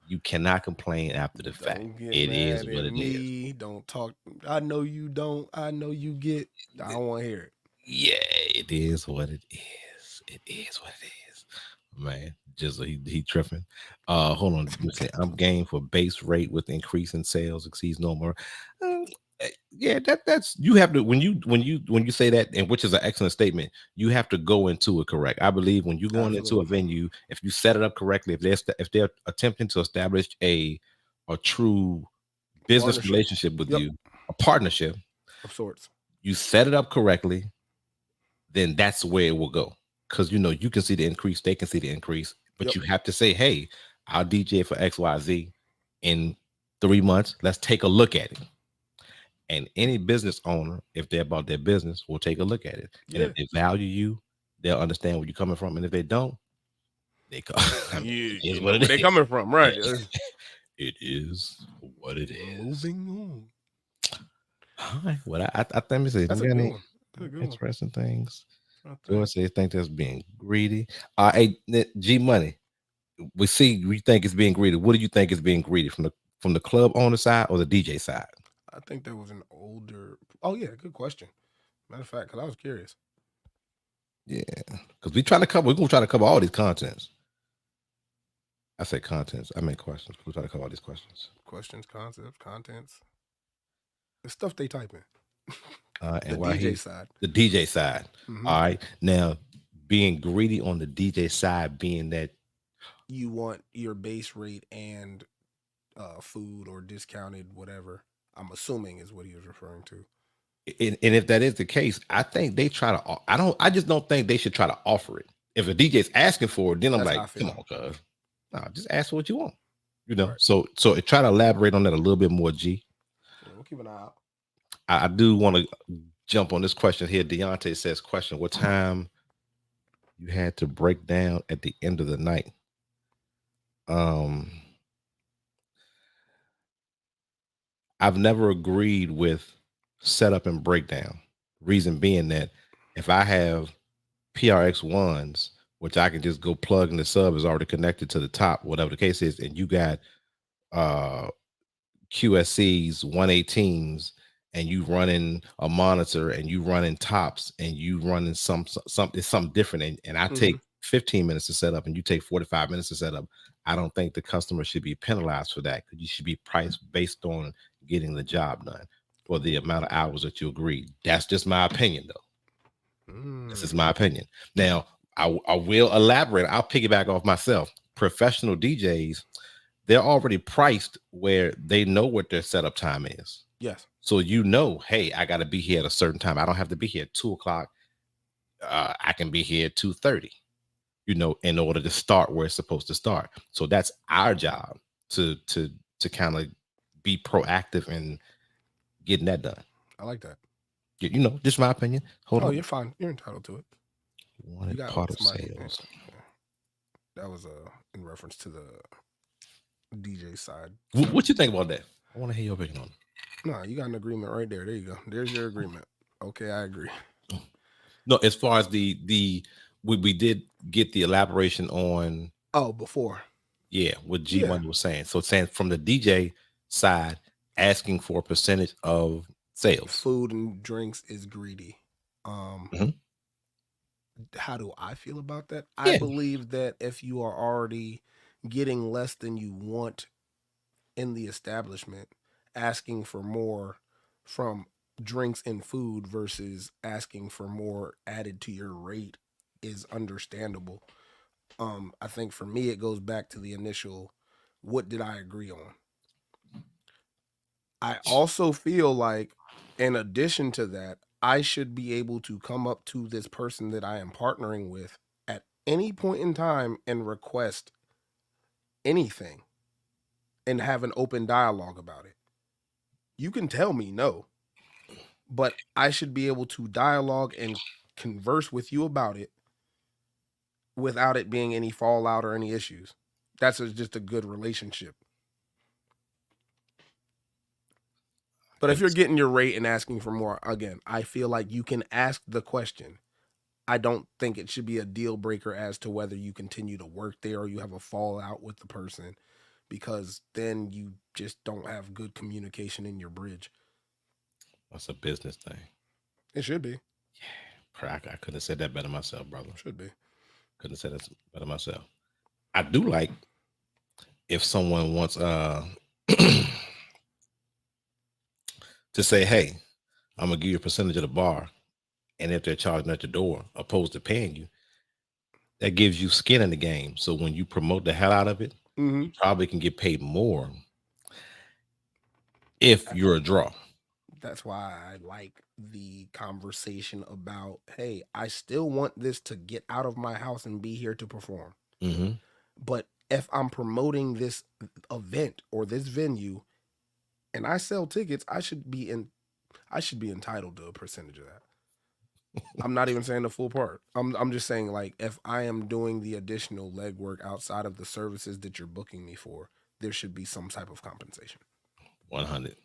you cannot complain after the fact. don't get It is mad what at it is. me. Don't talk. I know you don't. I know you get. I don't want to hear it. Yeah, it is what it is. It is what it is. Man, just he tripping. Hold on. Let me say I'm game for base rate with increase in sales exceeds normal. Um, yeah, that's you have to when you say that, and which is an excellent statement, you have to go into it correct. I believe when you're going into a Absolutely. venue, if you set it up correctly, if they're attempting to establish a true business Partnership. relationship with Yep. you, a partnership, Of sorts. you set it up correctly, then that's where it will go. Because you can see the increase, they can see the increase, but Yep. you have to say, hey, I'll DJ for XYZ in 3 months. Let's take a look at it. And any business owner, if they're about their business, will take a look at it. And Yeah. if they value you, they'll understand where you're coming from. And if they don't, they come. I mean, You it is you what know it where they is. coming from, right? It is what it is. Moving on. All right. Well, I think let me see. That's a You got good any one. That's a good one. interesting things? I George think. says think that's being greedy. Hey, G Money. We think it's being greedy. What do you think is being greedy from the club owner side or the DJ side? I think there was an older. Oh yeah, good question. Matter of fact, because I was curious. Yeah, because we're gonna try to cover all these contents. I say contents. I mean questions. We're trying to cover all these questions. Questions, concepts, contents, the stuff they type in. The And while DJ he's side. the DJ side, Hmm. all right. Now, being greedy on the DJ side, being that, You want your base rate and food or discounted whatever. I'm assuming is what he was referring to. and if that is the case, I think they try to. I just don't think they should try to offer it. If a DJ is asking for it, then I'm That's how like, I come feel. on, cuz, no, just ask for what you want. Right. So try to elaborate on that a little bit more, G. Yeah, we'll keep an eye out. I do want to jump on this question here. Deontay says, question: what time you had to break down at the end of the night? Um, I've never agreed with setup and breakdown. Reason being that if I have PRX ones, which I can just go plug in the sub is already connected to the top, whatever the case is, and you got uh QSCs 118s and you running a monitor and you running tops and you running it's something different and I Hmm. take 15 minutes to set up and you take 45 minutes to set up. I don't think the customer should be penalized for that because you should be priced based on getting the job done for the amount of hours that you agreed. That's just my opinion though. This is Mm. my opinion. Now, I will elaborate. I'll piggyback off myself. Professional DJs, they're already priced where they know what their setup time is. Yes. So hey, I got to be here at a certain time. I don't have to be here at 2 o'clock. I can be here at 2:30. In order to start where it's supposed to start. So that's our job to kind of be proactive in getting that done. I like that. Just my opinion. Hold Oh, on. you're fine. You're entitled to it. You Wanted got part of somebody. sales. That was in reference to the DJ side What stuff. you think about that? I want to hear your opinion on it. No, you got an agreement right there. There you go. There's your agreement. Okay, I agree. No, as far as we did get the elaboration on, Oh, before. yeah, what G Yeah. Money was saying. So saying from the DJ side, asking for a percentage of sales. Food and drinks is greedy. Um, Mhm. how do I feel about that? I Yeah, believe that if you are already getting less than you want in the establishment, asking for more from drinks and food versus asking for more added to your rate is understandable. I think for me it goes back to the initial, what did I agree on? I also feel like, in addition to that, I should be able to come up to this person that I am partnering with at any point in time and request anything and have an open dialogue about it. You can tell me no, but I should be able to dialogue and converse with you about it without it being any fallout or any issues. Just a good relationship. But if you're It's getting your rate and asking for more, again, I feel like you can ask the question. I don't think it should be a deal breaker as to whether you continue to work there or you have a fallout with the person, because then you just don't have good communication in your bridge. that's a business thing. It should be. I couldn't have said that better myself, brother. Should be. Couldn't have said that better myself. I do like if someone wants to say, hey, I'm gonna give you a percentage of the bar, and if they're charging at the door opposed to paying you, that gives you skin in the game. So when you promote the hell out of it, Mm-hmm. you probably can get paid more if you're a draw. That's why I like the conversation about, hey, I still want this to get out of my house and be here to perform. Mm-hmm. But if I'm promoting this event or this venue and I sell tickets, I should be entitled to a percentage of that. I'm not even saying the full part. I'm just saying, like, if I am doing the additional legwork outside of the services that you're booking me for, there should be some type of compensation. 100.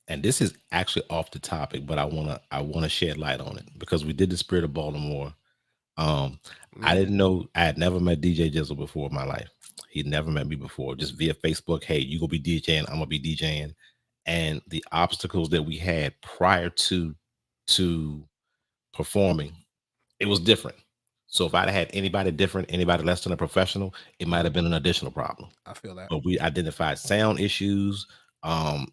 And this is actually off the topic, but I wanna shed light on it because we did the Spirit of Baltimore. Um, I Mm-hmm. didn't know I had never met DJ Jizzle before in my life. He never met me before, just via Facebook. Hey, you gonna be DJing? I'm gonna be DJing. And the obstacles that we had prior to performing, it was different. So if I'd had anybody different, anybody less than a professional, it might Mm-hmm. have been an additional problem. I feel that. But we identified sound issues.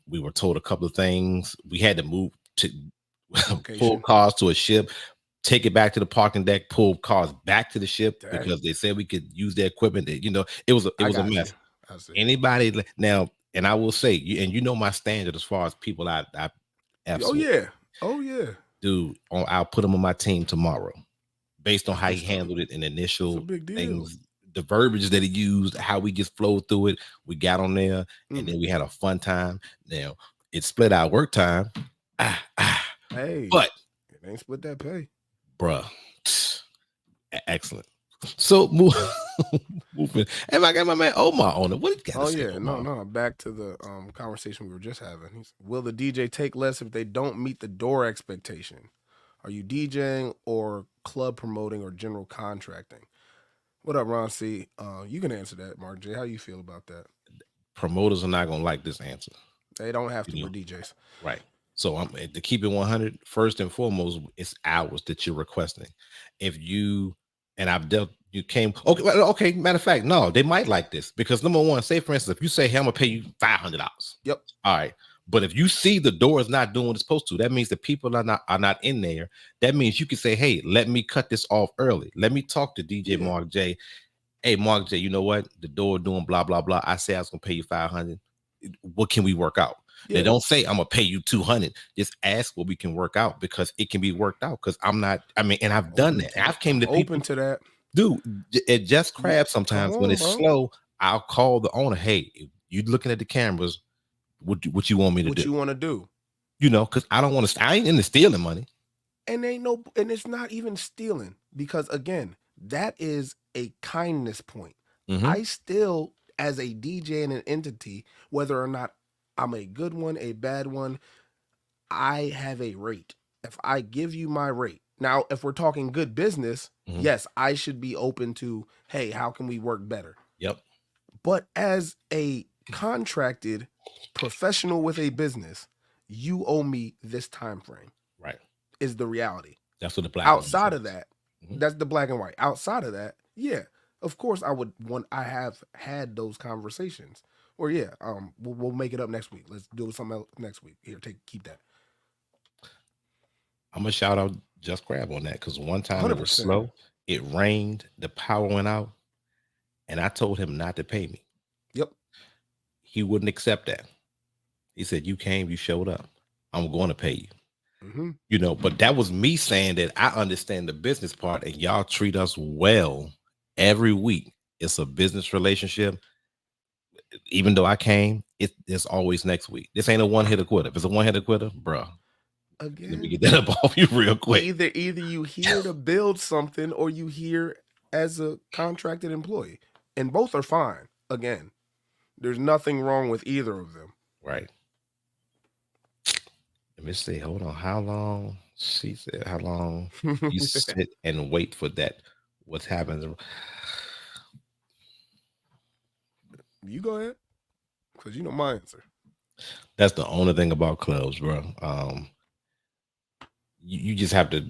We were told a couple of things. We had to move to pull Location. cars to a ship, take it back to the parking deck, pull cars back to the ship Dang. because they said we could use their equipment. It I was a got you. mess. I see. Anybody now, and I will say, and you know my standard as far as people I Oh absolutely yeah. Oh yeah. do. I'll put them on my team tomorrow based on That's how good he stuff. handled it in It's a initial big deal. things, the verbiage that he used, how we just flowed through it. We got on there and Mm. then we had a fun time. Now it split our work time. Ah, ah, Hey, but it ain't split that pay. bruh, excellent. So moving. And I got my man Omar on it. What did you got to Oh say, yeah, no, Omar? no. Back to the conversation we were just having. Will the DJ take less if they don't meet the door expectation? Are you DJing or club promoting or general contracting? What up, Ron C? You can answer that, Mark J. How you feel about that? Promoters are not gonna like this answer. They don't have to. You We're know, DJs. right. So I'm to keep it 100. First and foremost, it's hours that you're requesting. If you and I've dealt, you came okay. Okay. Matter of fact, no, they might like this because number one, say for instance, if you say, "Hey, I'm gonna pay you $500," Yep. all right. But if you see the door is not doing what it's supposed to, that means the people are not in there. That means you can say, "Hey, let me cut this off early. Let me talk to DJ Yeah. Mark J. Hey, Mark J, you know what? The door doing blah blah blah. I say I was gonna pay you 500. What can we work out?" They Yeah. don't say I'm gonna pay you 200. Just ask what we can work out because it can be worked out. Because I'm not. I mean, and I've done Open. that. I've came I'm to open people, to that. dude. It just You crabs come sometimes when on, it's bro. slow. I'll call the owner. Hey, you looking at the cameras? What you want me to What do? you want to do? Because I don't want to. I ain't into stealing money. And it's not even stealing, because again, that is a kindness point. Hmm. I still, as a DJ and an entity, whether or not I'm a good one, a bad one, I have a rate. If I give you my rate, now if we're talking good business, Hmm. yes, I should be open to, hey, how can we work better? Yep. But as a contracted professional with a business, you owe me this time frame, Right. is the reality. That's what the black and white Outside of says. that, Mhm. that's the black and white. Outside of that, yeah, of course I would want. I have had those conversations. Or yeah, we'll make it up next week. Let's do something else next week. Here, keep that. I'm gonna shout out Just Crab on that because one time it was 100%. slow, it rained, the power went out, and I told him not to pay me. Yep. He wouldn't accept that. He said, "You came, you showed up. I'm going to pay you." Hmm. But that was me saying that I understand the business part, and y'all treat us well every week. It's a business relationship. Even though I came, it's always next week. This ain't a one hitter quitter. If it's a one hitter quitter, bro, let me Again, get that up off you real quick. either you here to build something or you here as a contracted employee, and both are fine. Again, there's nothing wrong with either of them. Right. Let me see. Hold on. How long? She said, how long you sit and wait for that? What's happening? You go ahead, because you know my answer. That's the only thing about clubs, bro. You just have to.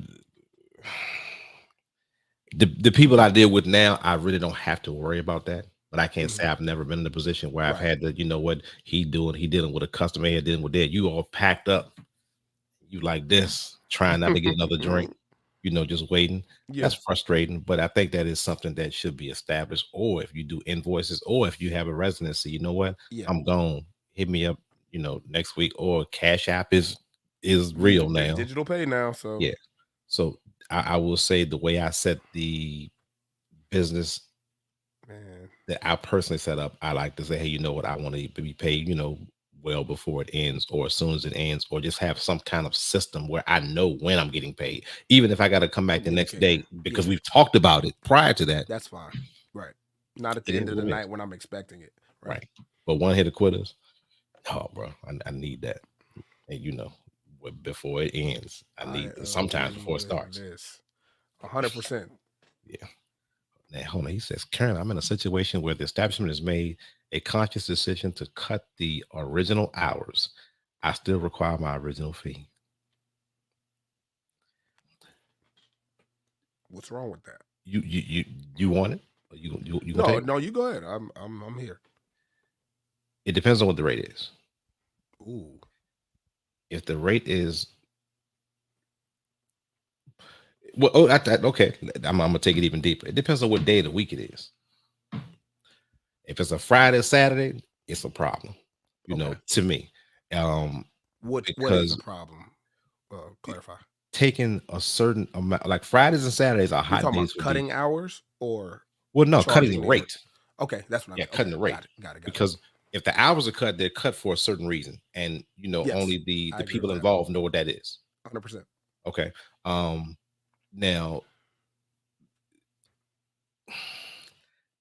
The people I deal with now, I really don't have to worry about that. But I can't say Mhm. I've never been in a position where I've Right. had to, what he doing, he dealing with a customer, he dealing with that. You all packed up, you like this, trying not to get another drink, just waiting. That's Yeah. frustrating. But I think that is something that should be established. Or if you do invoices, or if you have a residency, you know what? Yeah. I'm gone. Hit me up, next week. Or Cash App is real There's now. digital pay now, so Yeah. So I will say the way I set the business man. that I personally set up, I like to say, hey, you know what, I want to be paid, well before it ends or as soon as it ends, or just have some kind of system where I know when I'm getting paid, even if I got to come back the next Communicator. day because Yeah, we've talked about it prior to that. that's fine. Right. Not at It the is end of the what it is. night when I'm expecting it. Right. Right. But one hit of quitters, oh, bro, I need that. And before it ends, I I need sometimes agree before it with starts. this. 100%. Yeah. Now, hold on. He says, Karen, I'm in a situation where the establishment has made a conscious decision to cut the original hours. I still require my original fee. What's wrong with that? You want it? Or you gonna No, take it? no, you go ahead. I'm here. It depends on what the rate is. Ooh. If the rate is well, okay, I'm gonna take it even deeper. It depends on what day of the week it is. If it's a Friday or Saturday, it's a problem. Okay. To me, um, What is the because problem? Clarify. taking a certain amount, like Fridays and Saturdays are You're hot talking days about for people. cutting hours or Well, no, cutting charging the the hour? rate. Okay, that's what I Yeah, meant. Okay, cutting the got rate. it. Got it. Got it. Because if the hours are cut, they're cut for a certain reason. And Yes, only the I agree people with that. involved know what that is. 100%. Okay. Now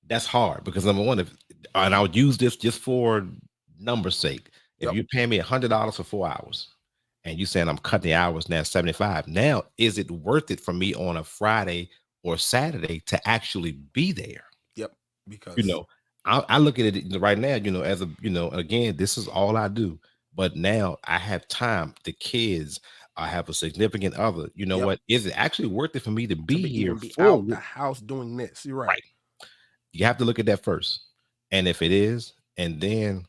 that's hard because number one, and I would use this just for numbers sake. If Yep. you're paying me $100 for 4 hours and you saying I'm cutting the hours now 75, now is it worth it for me on a Friday or Saturday to actually be there? Yep. You Because know, I look at it right now, as a, again, this is all I do. But now I have time, the kids, I have a significant other. You know yep, what? Is it actually worth it for me to to be be here even be for out the house doing this. You're right. right? You have to look at that first. And if it is, and then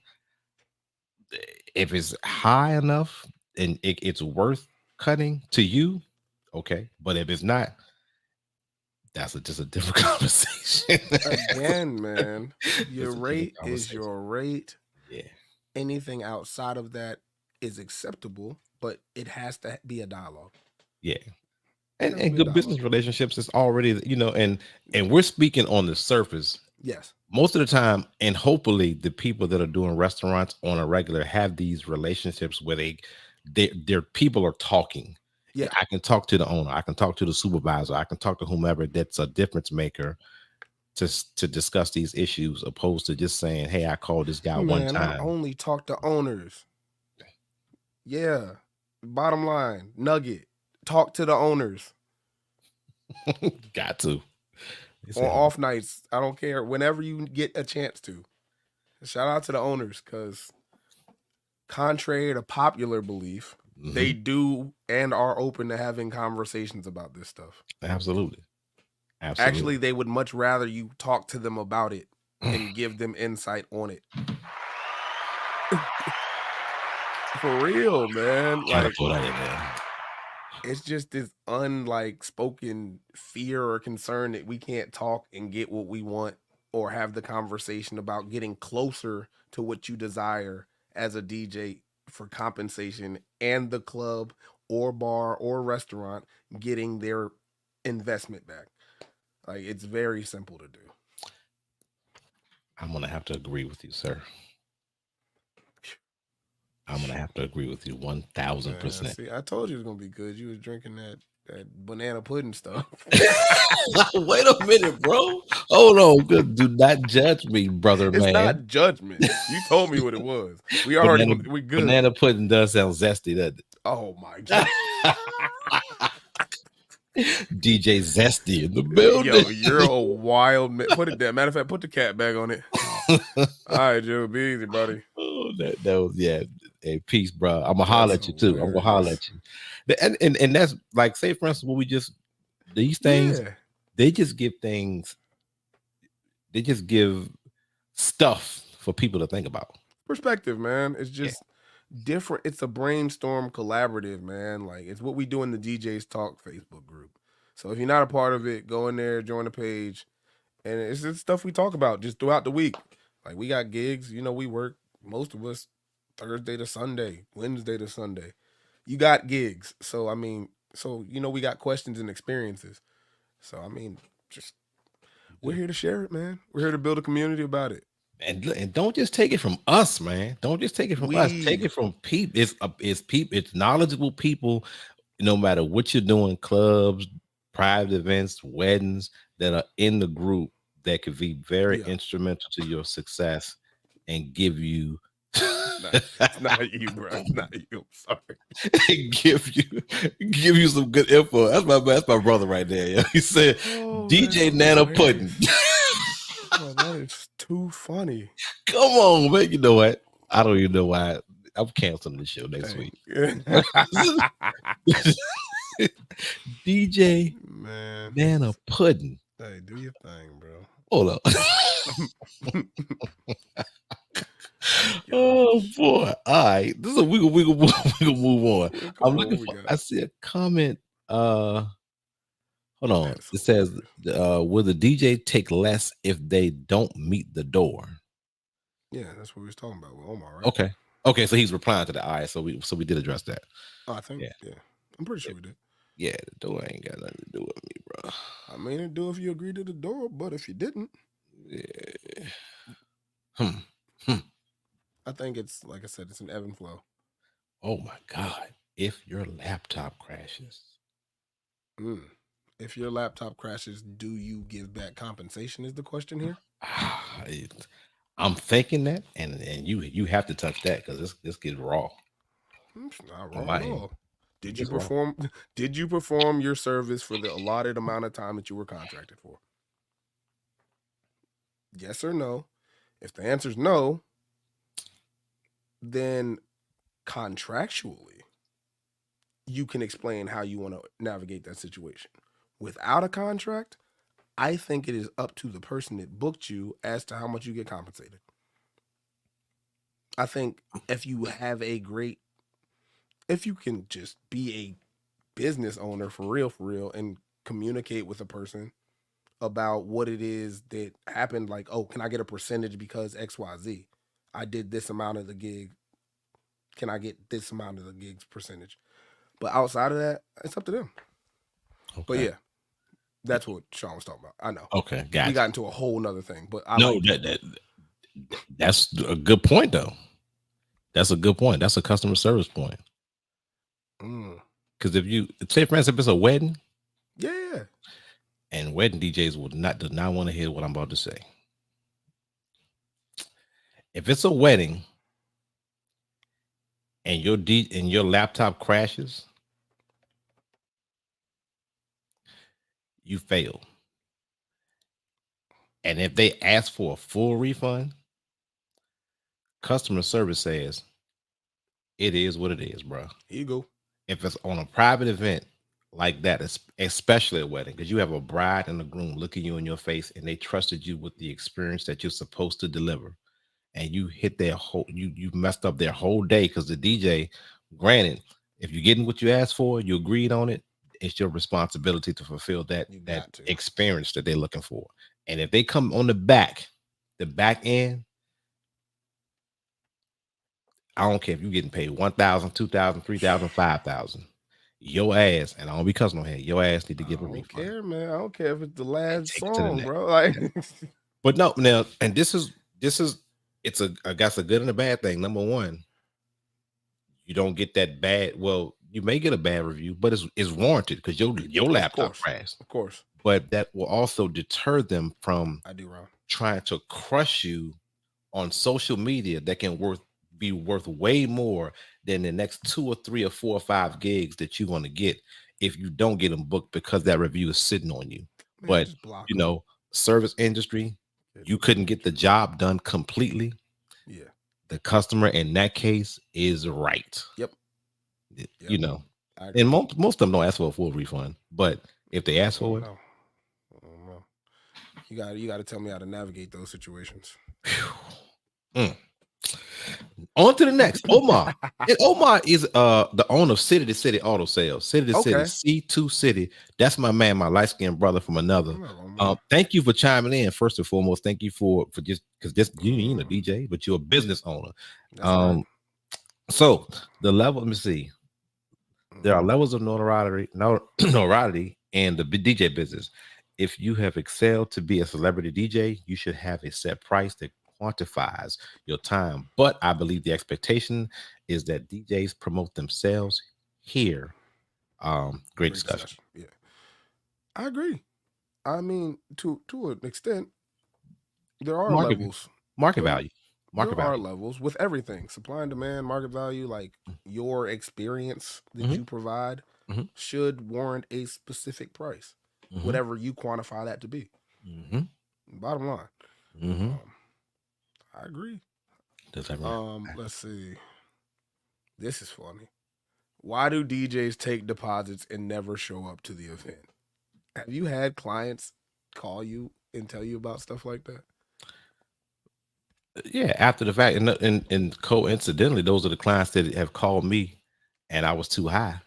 if it's high enough and it's worth cutting to you, okay. But if it's not, that's just a different conversation. Again, man, your It's a different rate is conversation. your rate. Yeah. Anything outside of that is acceptable, but it has to be a dialogue. Yeah. It and has to and be a good dialogue. business relationships is already and we're speaking on the surface Yes. most of the time, and hopefully the people that are doing restaurants on a regular have these relationships where their people are talking. Yeah, Yeah. I can talk to the owner, I can talk to the supervisor, I can talk to whomever that's a difference maker to discuss these issues, opposed to just saying, hey, I called this guy one Man, I time. only talk to owners. Yeah. Bottom line, nugget. Talk to the owners. Got to. They On say, off nights. I don't care. Whenever you get a chance to. Shout out to the owners because, contrary to popular belief, they mhm, do and are open to having conversations about this stuff. absolutely, Actually, absolutely. they would much rather you talk to them about it and give them insight on it. For real, man. Gotta Like, pull that in there. it's just this unlike spoken fear or concern that we can't talk and get what we want or have the conversation about getting closer to what you desire as a DJ for compensation and the club or bar or restaurant getting their investment back. Like it's very simple to do. I'm gonna have to agree with you, sir. I'm gonna have to agree with you one thousand Man, percent. see, I told you it was gonna be good. You was drinking that banana pudding stuff. Wait a minute, bro. Hold on. Good. Do not judge me, brother It's man. not judgment. You told me what it was. We already Banana we good. banana pudding does sound zesty, doesn't Oh my god. it? DJ Zesty in the building. Yo, you're a wild man. Put it down. Matter of fact, put the cat back on it. All right, Joe, be easy, buddy. Oh, that was yeah. Hey, peace, bro. I'm gonna holler That's at you too. I'm gonna holler hilarious. at you. And that's like, say for instance, what we just these things, Yeah. they just give things, they just give stuff for people to think about. Perspective, man. It's Yeah. just different. It's a brainstorm collaborative, man. Like it's what we do in the Djs Talk Facebook group. So if you're not a part of it, go in there, join the page, and it's just stuff we talk about just throughout the week. Like we got gigs, we work most of us Thursday to Sunday, Wednesday to Sunday. You got gigs, so I mean, we got questions and experiences. So I mean, just we're here to share it, man. We're here to build a community about it. And don't just take it from us, man. Don't just take it from us. Take We it from people. It's people. It's knowledgeable people. No matter what you're doing, clubs, private events, weddings, that are in the group that could be very yeah, instrumental to your success and give you it's not you, bro. It's not you. I'm sorry. give you some good info. That's my brother right there. Yeah. He said Oh, that's DJ Nana Pudding. hilarious. Oh, that is too funny. Come on, man. You know what? I don't even know why. I'm canceling the show next Hey. week. DJ Man. Nana Pudding. Hey, do your thing, bro. Hold up. Oh boy. All right. This is we can move on. I'm looking for, I see a comment. Hold on. It says will the DJ take less if they don't meet the door? Yeah, that's what we was talking about with Omar, right? Okay, so he's replying to that. All right, so we did address that. I think yeah. I'm pretty sure we did. Yeah, the door ain't got nothing to do with me, bro. I mean, it do if you agree to the door, but if you didn't, yeah. I think it's like I said, it's an ebb and flow. Oh my God! If your laptop crashes, if your laptop crashes, do you give back compensation? Is the question here? I'm thinking that, and you have to touch that because this gets raw. It's not wrong at all. Did you perform? Wrong. Did you perform your service for the allotted amount of time that you were contracted for? Yes or no? If the answer is no, then contractually, you can explain how you want to navigate that situation. Without a contract, I think it is up to the person that booked you as to how much you get compensated. I think if you have if you can just be a business owner for real, and communicate with a person about what it is that happened, like, oh, can I get a percentage because XYZ? I did this amount of the gig. Can I get this amount of the gig's percentage? But outside of that, it's up to them. Okay. But yeah, that's what Sean was talking about. I know. Okay, gotcha. We got into a whole nother thing, but that's a good point though. That's a good point. That's a customer service point. Because if you say, for instance, if it's a wedding, yeah, and wedding DJs do not want to hear what I'm about to say. If it's a wedding and your laptop crashes, you fail. And if they ask for a full refund, customer service says it is what it is, bro. Here you go. If it's on a private event like that, especially a wedding, because you have a bride and a groom looking you in your face and they trusted you with the experience that you're supposed to deliver, and you hit their whole, you messed up their whole day because the DJ, granted, If you're getting what you asked for, you agreed on it. It's your responsibility to fulfill You that got to. experience that they're looking for. And if they come on the back end, I don't care if you're getting paid 1,000, 2,000, 3,000, 5,000. Your ass, and I don't be cussing on here. Your ass need to I give a don't refund care, man. I don't care if it's the and last take it to the song, next. bro. Like, Yeah. But no, now, and this is it's a I guess a good and a bad thing. Number one, you don't get that bad. Well, you may get a bad review, but it's warranted because your of laptop course, crashed. of course, But that will also deter them from I do wrong. trying to crush you on social media that can be worth way more than the next 2 or 3 or 4 or 5 gigs that you want to get if you don't get them booked because that review is sitting on you. Man, But just block you them. know, service industry, Yeah, you just block couldn't them. get the job done completely. Yeah. The customer in that case is right. Yep. You Yep. know, I and agree. most of them don't ask for a full refund, but if they ask I don't for it, know. I don't know. You got to tell me how to navigate those situations. mm. On to the next. Omar. And Omar is the owner of City to City Auto Sales. City to City, Okay. C2 City. That's my man, my light skinned brother from another. Hello, Omar. Thank you for chiming in. First and foremost, thank you for just because this you ain't a DJ, but you're a business owner. That's right. Um, so the level, let me see. There Hmm. are levels of notoriety, notoriety in the DJ business. If you have excelled to be a celebrity DJ, you should have a set price that quantifies your time. But I believe the expectation is that DJs promote themselves here. Great Great discussion. discussion. Yeah, I agree. I mean, to an extent, there are Market levels. market There value. there Market are value. levels with everything. Supply and demand, market value, like your experience that Hmm. you provide Hmm. should warrant a specific price, Hmm. whatever you quantify that to be. Hmm. Bottom line. Hmm. Um, I agree. Does that right? Let's see. This is funny. Why do DJs take deposits and never show up to the event? Have you had clients call you and tell you about stuff like that? Yeah, after the fact, and coincidentally, those are the clients that have called me, and I was too high.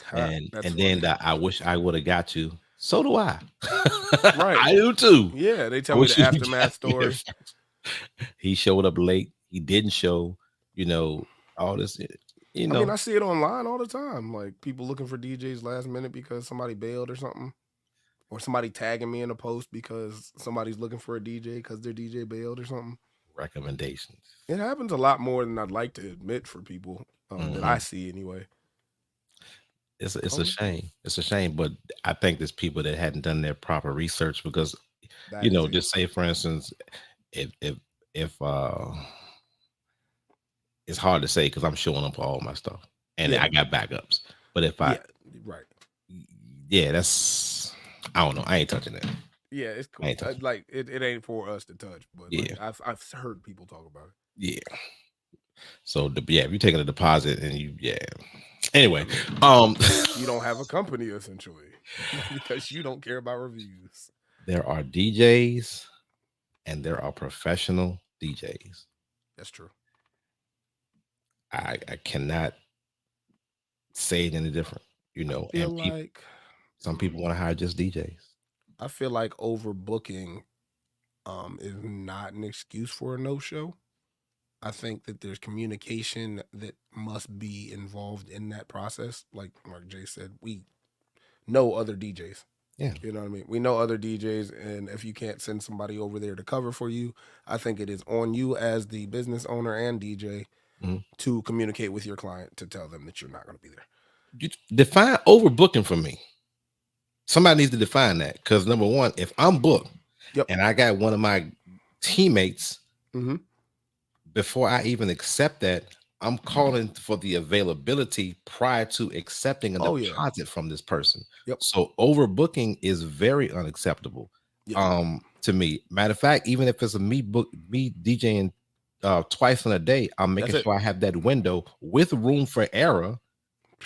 Ha, and that's and then funny. I wish I would have got you. So do I. Right. I do too. Yeah, they I tell me wish the you aftermath got me. story. He showed up late. He didn't show. You know all this. You I mean, know, I see it online all the time. Like people looking for DJs last minute because somebody bailed or something. Or somebody tagging me in a post because somebody's looking for a DJ because their DJ bailed or something. recommendations. It happens a lot more than I'd like to admit for people that I Mhm. see anyway. It's a Um, shame. It's a shame, but I think there's people that hadn't done their proper research because that is it. just say for instance, if it's hard to say because I'm showing up for all my stuff and Yeah, I got backups. But if I yeah, right. yeah, that's I don't know. I ain't touching that. Yeah, it's I cool. ain't touching. Like it ain't for us to touch, but like Yeah, I've heard people talk about it. yeah. So yeah, if you're taking a deposit and yeah. I Anyway, mean, um, you don't have a company essentially because you don't care about reviews. there are DJs and there are professional DJs. That's true. I cannot say it any different. I feel And people like some people want to hire just DJs. I feel like overbooking is not an excuse for a no show. I think that there's communication that must be involved in that process. Like Jay said, we know other DJs. Yeah. You know what I mean? We know other DJs, and if you can't send somebody over there to cover for you, I think it is on you as the business owner and DJ Mhm. to communicate with your client to tell them that you're not going to be there. You define overbooking for me. Somebody needs to define that because number one, if I'm booked Yep. and I got one of my teammates Mm-hmm. before I even accept that, I'm calling for the availability prior to accepting a Oh yeah. deposit from this person. Yep. So overbooking is very unacceptable. Yep. To me. Matter of fact, even if it's me DJing twice in a day, I'm That's making it. sure I have that window with room for error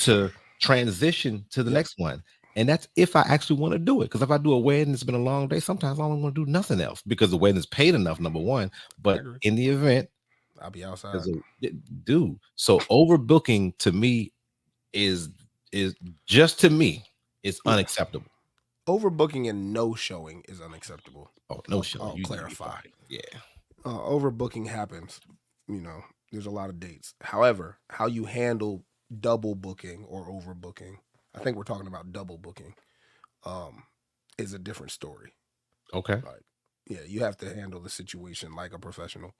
to transition to the Yep. next one. And that's if I actually want to do it. Because if I do a wedding, it's been a long day. Sometimes I don't want to do nothing else because the wedding is paid enough, number one. I But agree. in the event I'll be outside. Because dude, so overbooking to me is is just to me is Yeah. unacceptable. Overbooking and no showing is unacceptable. Oh, no show. I'll You need to be clarify. fired. Yeah. Overbooking happens. You know, there's a lot of dates. However, how you handle double booking or overbooking, I think we're talking about double booking, um, is a different story. Okay. Like, yeah, you have to handle the situation like a professional.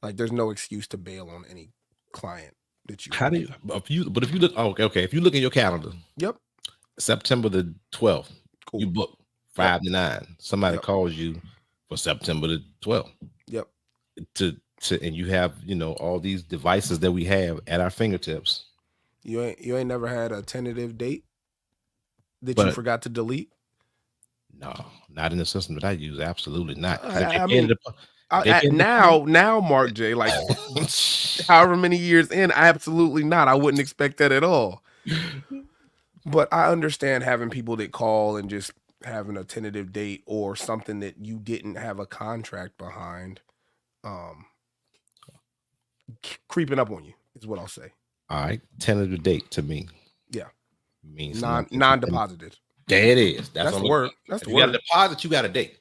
Like, there's no excuse to bail on any client that you How have. do you if you look okay, if you look in your calendar, Yep. September the 12th, you Cool. book Yep. 5 to 9. Somebody Yep. calls you for September the 12th Yep. to and you have, all these devices that we have at our fingertips. You ain't never had a tentative date that you But forgot to delete. no, not in the system that I use. Absolutely not. Because I mean, if they came to the point, now, Mark J, like however many years in, absolutely not. I wouldn't expect that at all. But I understand having people that call and just having a tentative date or something that you didn't have a contract behind, um, creeping up on you is what I'll say. all right, tentative date to me Yeah, means someone sent you non deposited. there it is. That's That's what the I'm looking word. at. That's If the you got a word. deposit, you got a date.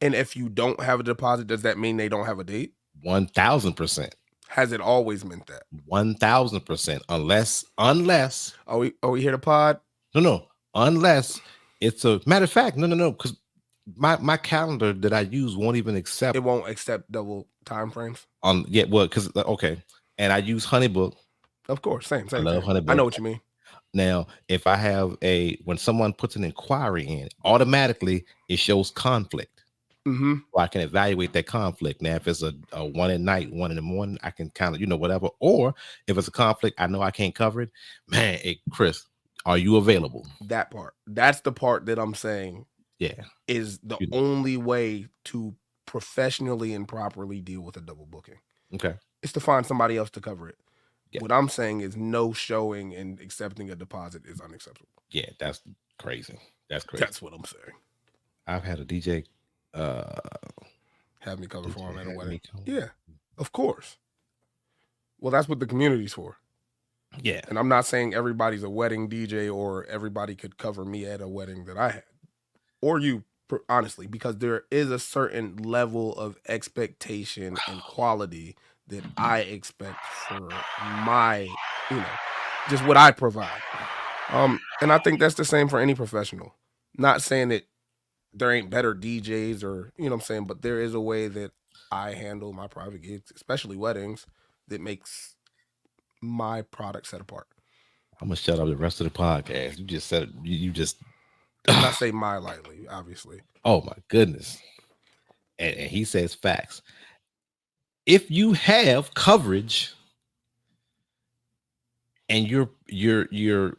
And if you don't have a deposit, does that mean they don't have a date? 1000%. Has it always meant that? 1000%. Unless Are we here to pod? no, unless it's a matter of fact, no, because my calendar that I use won't even accept It won't accept double time frames. on yet what because okay, and I use Honeybook. Of course, same, I same, love same. I know Honeybook. what you mean. Now, if I have when someone puts an inquiry in, automatically it shows conflict. Mm-hmm. So I can evaluate that conflict. Now, if it's a one at night, one in the morning, I can kind of, whatever. Or if it's a conflict, I know I can't cover it. Man, hey, Chris, are you available? That part. That's the part that I'm saying Yeah. is the You- only way to professionally and properly deal with a double booking. Okay. It's to find somebody else to cover it. Yeah. What I'm saying is no showing and accepting a deposit is unacceptable. Yeah, that's crazy. That's crazy. That's what I'm saying. I've had a DJ Have me cover for him at a had wedding. me come. Yeah, of course. Well, that's what the community's for. Yeah. And I'm not saying everybody's a wedding DJ or everybody could cover me at a wedding that I had. Or you, honestly, because there is a certain level of expectation and quality that I expect for my, just what I provide. And I think that's the same for any professional. Not saying that there ain't better DJs or, what I'm saying, but there is a way that I handle my private gigs, especially weddings, that makes my product set apart. I'm gonna shut up the rest of the podcast. You just said you just And I say my lightly, obviously. oh my goodness. And he says facts. If you have coverage and you're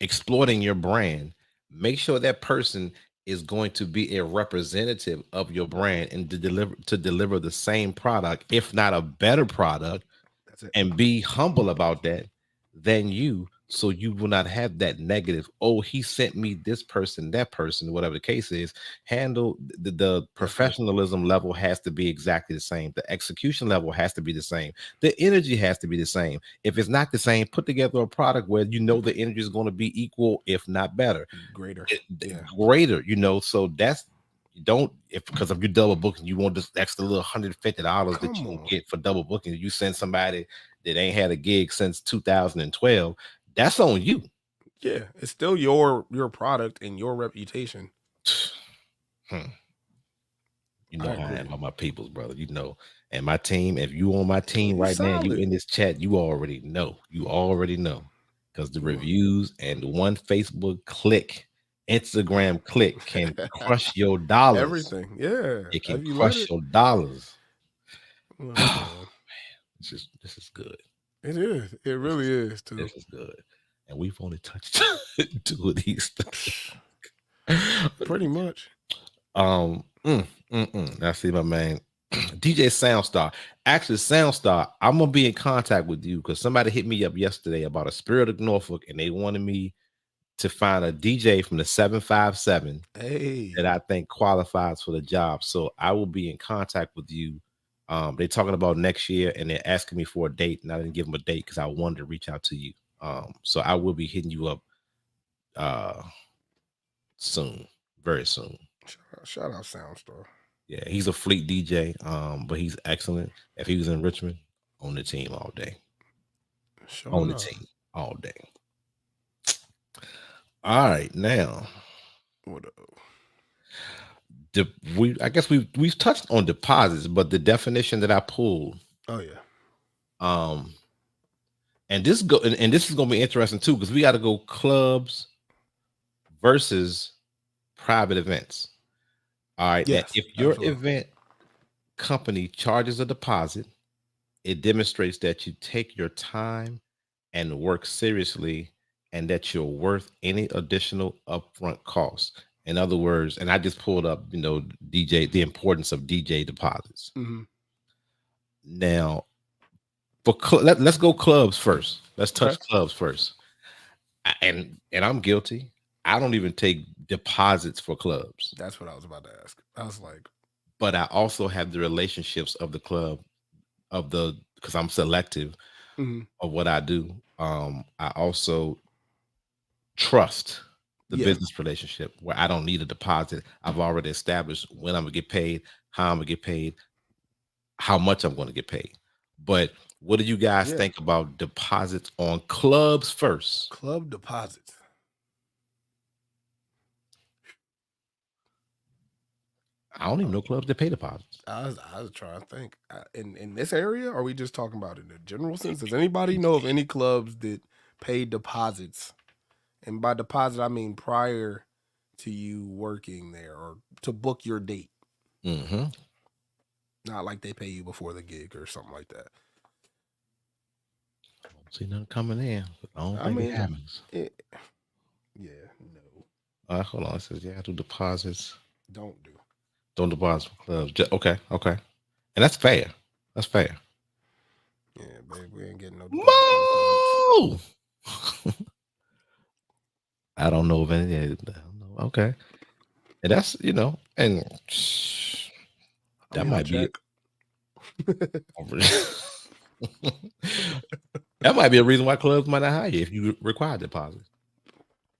exploiting your brand, make sure that person is going to be a representative of your brand and to deliver the same product, if not a better product, That's it. and be humble about that than you, so you will not have that negative, oh, he sent me this person, that person, whatever the case is. Handle the professionalism level has to be exactly the same. The execution level has to be the same. The energy has to be the same. If it's not the same, put together a product where the energy is going to be equal, if not better. Greater. Greater, so that's don't if because of your double booking, you want this extra little $150 that you can get for double booking. You send somebody that ain't had a gig since 2012, that's on you. Yeah, it's still your product and your reputation. You know how I am about my peoples, brother. And my team. If you on my team You right now, you solid. in this chat, you already know. Because the reviews and one Facebook click, Instagram click can crush your dollars. Everything. Yeah. It can Have you let crush it? your dollars. Oh, man. This is good. It is. It really is too. This is good. And we've only touched 2 of these things. Pretty much. I see my man. DJ Soundstar. Actually, Soundstar, I'm gonna be in contact with you because somebody hit me up yesterday about a Spirit of Norfolk, and they wanted me to find a DJ from the 757 that I think qualifies for the job. So I will be in contact with you They're talking about next year, and they're asking me for a date, and I didn't give them a date because I wanted to reach out to you. So I will be hitting you up uh soon, very soon. Shout out Soundstar. Yeah, he's a fleet DJ, but he's excellent. If he was in Richmond, on the team all day, Sure on the enough. team all day. All right, now What? I guess we've touched on deposits, but the definition that I pulled, Oh yeah. um, and this is gonna be interesting too because we got to go clubs versus private events. All right, now Yes. if your Absolutely. event company charges a deposit, it demonstrates that you take your time and work seriously and that you're worth any additional upfront costs. In other words, and I just pulled up, DJ, the importance of DJ deposits. Mm-hmm. Now, let's go clubs first. Let's Okay. touch clubs first. And I'm guilty. I don't even take deposits for clubs, That's what I was about to ask. I was like, but I also have the relationships of the club because I'm selective mm-hmm. of what I do. I also trust the Yeah, business relationship where I don't need a deposit. I've already established when I'm gonna get paid, how I'm gonna get paid, how much I'm gonna get paid. But what do you guys yeah. think about deposits on clubs first? Club deposits. I don't even know clubs that pay deposits. I was trying to think. In this area, are we just talking about in the general sense? Does anybody know of any clubs that pay deposits? And by deposit, I mean prior to you working there or to book your date. Mm-hmm. Not like they pay you before the gig or something like that. See nothing coming in. I don't I think it mean, happens. yeah, no, Hold on. It says yeah, do deposits. don't do. Don't deposit for clubs. Okay, okay, and that's fair. That's fair. Yeah, babe, we ain't getting no deposits on the clubs. Mo! I don't know of any. I don't know. Okay, and that's and I that mean, I might be check. that might be a reason why clubs might not hire you if you require deposits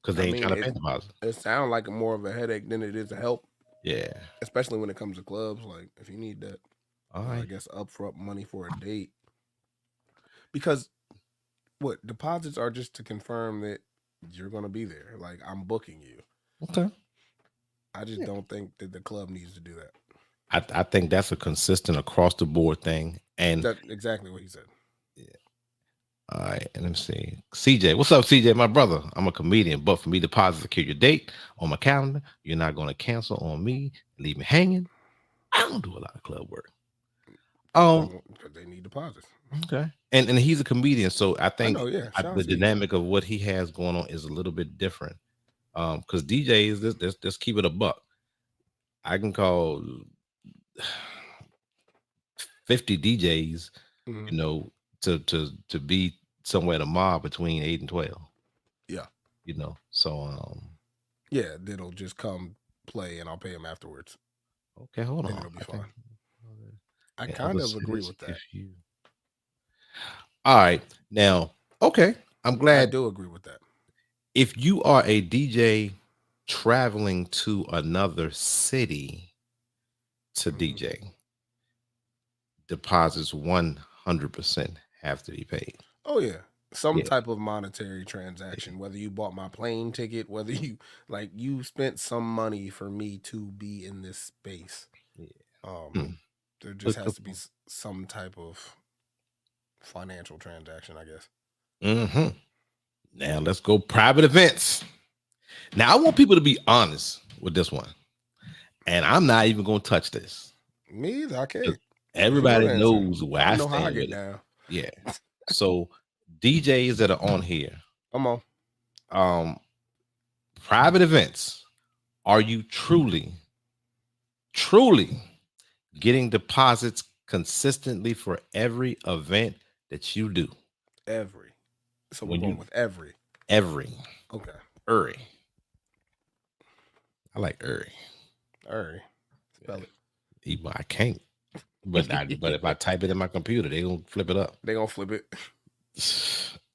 because I they ain't mean, trying to it pay deposits. it sounds like more of a headache than it is a help, Yeah. especially when it comes to clubs. Like if you need that, All I right. guess upfront money for a date, because what deposits are just to confirm that you're gonna be there. Like I'm booking you. Okay. I just Yeah. don't think that the club needs to do that. I think that's a consistent across the board thing. And That's exactly what he said. yeah. All right, and let me see. CJ, what's up, CJ? My brother. I'm a comedian, but for me to positive secure your date on my calendar, you're not going to cancel on me and leave me hanging. I don't do a lot of club work. Um, Because they need deposits. okay. And he's a comedian, so I I think know. Yeah. Shout out the to you. dynamic of what he has going on is a little bit different. Because DJs, let's keep it a buck. I can call 50 DJs, Hmm. to be somewhere in a mob between 8 and 12. Yeah. So Yeah. That'll just come play and I'll pay them afterwards, okay, hold and on. it'll be I think fine. I in kind other of agree cities, with that. if you all right now, okay, I'm I glad do agree with that. if you are a DJ traveling to another city to Hmm. DJ, deposits 100% have to be paid. Oh yeah. Some Yeah, type of monetary transaction, whether you bought my plane ticket, whether you like you spent some money for me to be in this space. yeah. Um, Hmm. there just Good, has good to be point. some type of financial transaction, I guess. Mhm. Now let's go private events. Now I want people to be honest with this one, and I'm not even going to touch this. Me either. I 'Cause can't. It's your everybody answer. knows where You I know how I stand get with it. down. Yeah. So DJs that are on here, Come on. um, private events, are you truly getting deposits consistently for every event that you do? Every. So we're When going you with every. every Okay. Uri. I like Uri. All right. Yeah. Spell it. Even I can't. but if I type it in my computer, they gonna flip it up. They gonna flip it.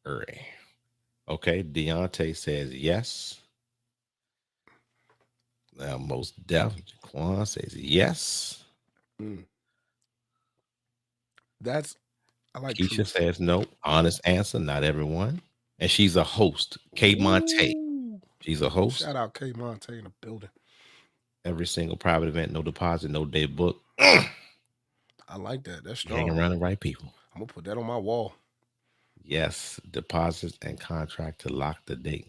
Alright. Okay, Deontay says yes. Now, most definitely, Quan says yes. Mm. That's I like Keisha truth. says no. Honest answer, not everyone. And she's a host. K Monte. Ooh. She's a host. Shout out K Monte in the building. Every single private event, no deposit, no day book. I like that. That's You hang strong. around the right people. I'm gonna put that on my wall. Yes, deposits and contract to lock the date.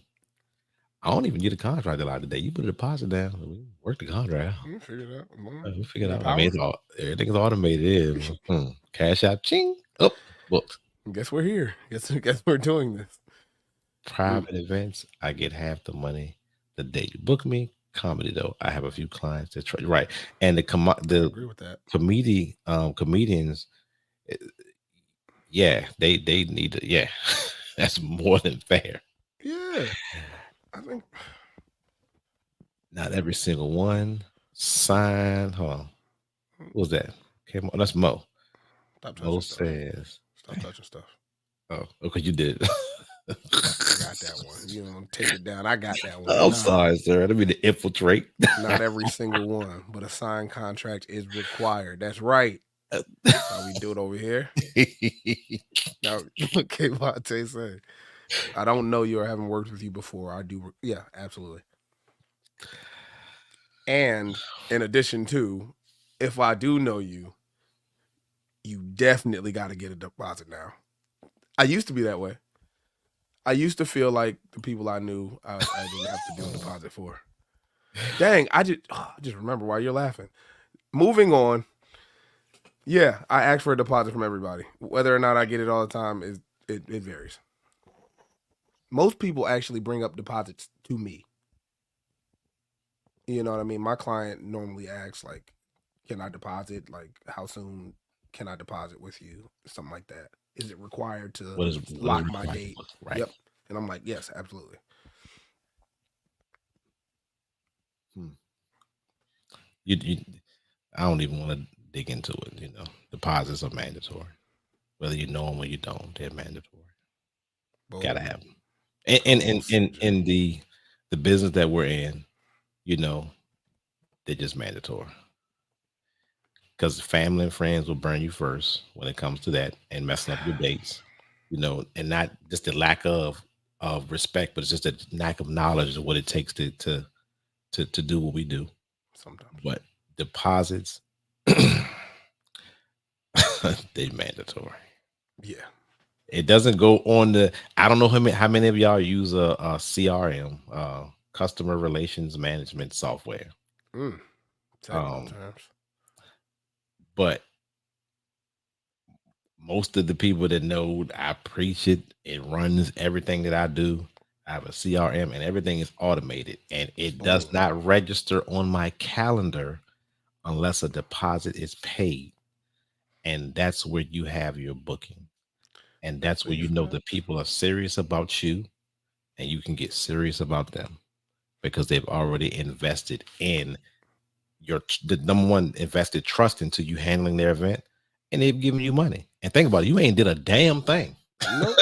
I don't even get a contract to lock the date. You put a deposit down, we work the contract. You figure it out. We figure it More out. I mean, power. everything's automated. Cash out, ching, up, booked. Guess we're here. Guess we're doing this. Private events, I get half the money the day you book me. Comedy though, I have a few clients that try right, and I agree with that. comedians, eh, yeah, they need to, yeah, that's more than fair. Yeah, I think Not every single one. Sign. Hold on. What was that? Okay, that's Mo. stop Mo touching stuff. says, Stop touching stuff. "Oh, okay, you did it." I got that one. You don't want to take it down. I got that one. I'm sorry, sir. I didn't mean to infiltrate. Not every single one, but a signed contract is required. That's right. That's how we do it over here. Now, okay, Monte say, I don't know you or haven't worked with you before. I do. Yeah, absolutely. And in addition to, if I do know you, you definitely got to get a deposit now. I used to be that way. I used to feel like the people I knew, I didn't have to do a deposit for. Dang, I just remember why you're laughing. Moving on. Yeah, I ask for a deposit from everybody. Whether or not I get it all the time is it varies. Most people actually bring up deposits to me. You know what I mean? My client normally asks like, "Can I deposit? Like, how soon can I deposit with you?" Something like that. Is it required to what is lock my required? date? Right. Yep. And I'm like, yes, absolutely. You, I don't even want to dig into it. You know, deposits are mandatory. Whether you know them or you don't, they're mandatory. Gotta have them. And in the business that we're in, you know, they're just mandatory. Because family and friends will burn you first when it comes to that and messing up your dates, you know, and not just the lack of respect, but it's just a lack of knowledge of what it takes to do what we do. Sometimes. But deposits, they're mandatory. Yeah. It doesn't go on the. I don't know how many of y'all use a CRM, customer relations management software. Technical terms. But most of the people that know I preach it, it runs everything that I do. I have a CRM and everything is automated and it does not register on my calendar unless a deposit is paid. And that's where you have your booking. And that's where you know the people are serious about you and you can get serious about them because they've already invested in the number one invested trust into you handling their event and they've given you money. And think about it, you ain't did a damn thing. Nope.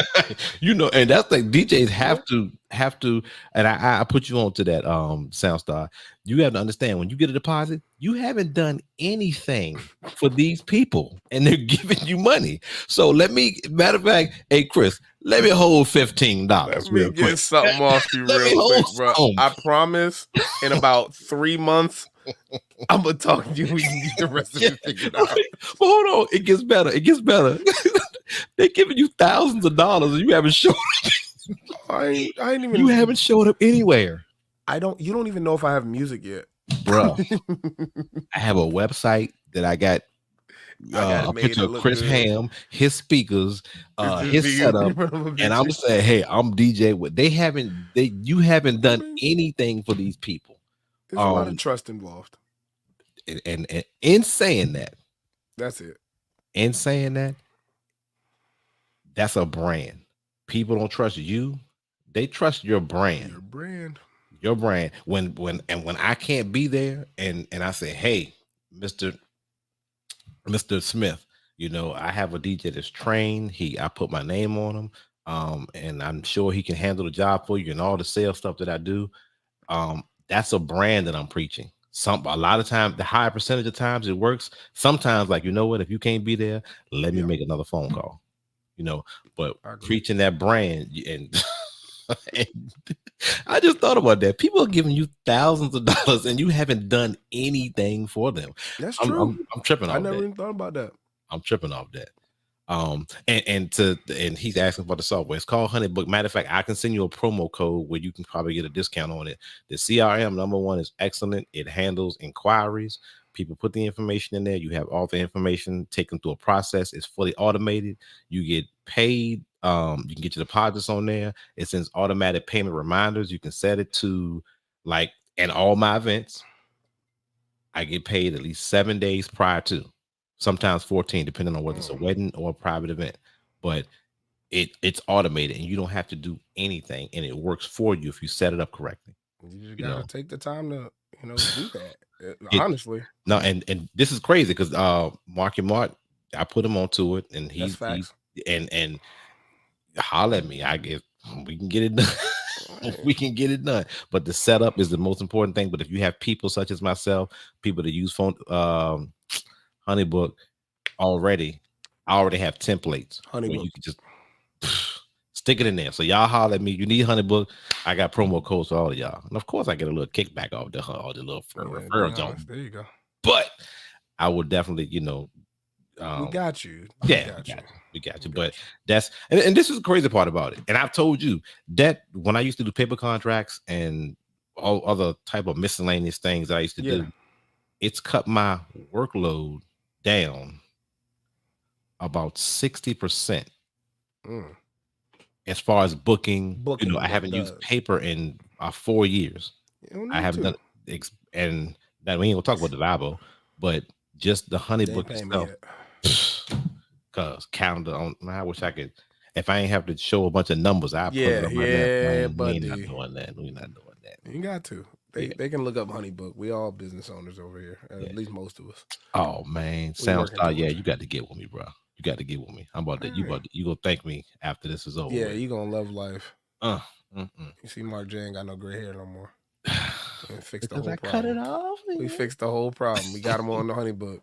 You know, and that's like DJs have to, and I put you on to that Soundstar. You have to understand when you get a deposit, you haven't done anything for these people and they're giving you money. So matter of fact, hey Chris, let me hold $15 Let me real get quick. something off you real quick, bro. I promise in about 3 months, I'm gonna talk to you. We can get the rest of it figured out. But hold on, it gets better. It gets better. They're giving you thousands of dollars, and you haven't showed up. I ain't even. You haven't showed up anywhere. You don't even know if I have music yet, bro. I have a website that I got. A picture of Chris Ham, his speakers, his setup, and I'm saying, hey, I'm DJ. You haven't done anything for these people. There's a lot of trust involved. And in saying that, that's it. In saying that, that's a brand. People don't trust you; they trust your brand. Your brand. When I can't be there, and I say, hey, Mister, Mr. Smith. I have a DJ that's trained. I put my name on him, and I'm sure he can handle the job for you and all the sales stuff that I do. That's a brand that I'm preaching. A lot of times, the higher percentage of times it works. Sometimes, like, you know what, if you can't be there, let me Yeah, make another phone call. But I agree. preaching that brand and, and I just thought about that. People are giving you thousands of dollars and you haven't done anything for them. That's I'm true. I'm, I'm tripping I off never that. even thought about that. I'm tripping off that. And he's asking for the software. It's called Honeybook. Matter of fact, I can send you a promo code where you can probably get a discount on it. The CRM number one is excellent. It handles inquiries. People put the information in there. You have all the information taken through a process. It's fully automated. You get paid. You can get your deposits on there. It sends automatic payment reminders. You can set it to like in all my events. I get paid at least 7 days prior to, sometimes 14, depending on whether it's a wedding or a private event. But it's automated and you don't have to do anything, and it works for you if you set it up correctly. You just You gotta know, take the time to, do that. it Honestly, no, and this is crazy because Marky Mark, I put him onto it, and that's he facts. and holler at me. I get We can get it done. We can get it done. But the setup is the most important thing. But if you have people such as myself, people that use phone Honeybook already, I already have templates where Honeybook. you can just stick it in there. So y'all holler at me. You need Honeybook. I got promo codes for all of y'all. And of course I get a little kickback off all the little Yeah, be referrals on. honest. There you go. But I would definitely, We got you. We yeah, got you. we got We you. got But that's and this is the crazy part about it. And I've told you that when I used to do paper contracts and all other type of miscellaneous things I used to you. Yeah. do, it's cut my workload down about 60% Mm. as far as booking. I Booking haven't used does. paper in 4 years. You don't I need haven't to. done and that we ain't gonna talk about the Vibo, but just the They ain't Honeybook paying me itself. yet. Cause calendar on, I wish I could. If I ain't have to show a bunch of numbers, I pull it Yeah, up right now. yeah, We ain't not buddy. doing that. We not doing that. You got to. Yeah, They can look up Honeybook. We all business owners over here. yeah. At least most of us. Oh man, We working SoundStar. Yeah, towards it. you got to get with me, bro. You got to get with me. I'm about All to. You right. about to, you gonna thank me after this is over Yeah, with. you gonna love life. Uh, mm-mm. You see, Mark J ain't got no gray hair no more. And fixed the Because whole I cut problem. it off. We fixed the whole problem. We got him on the Honeybook.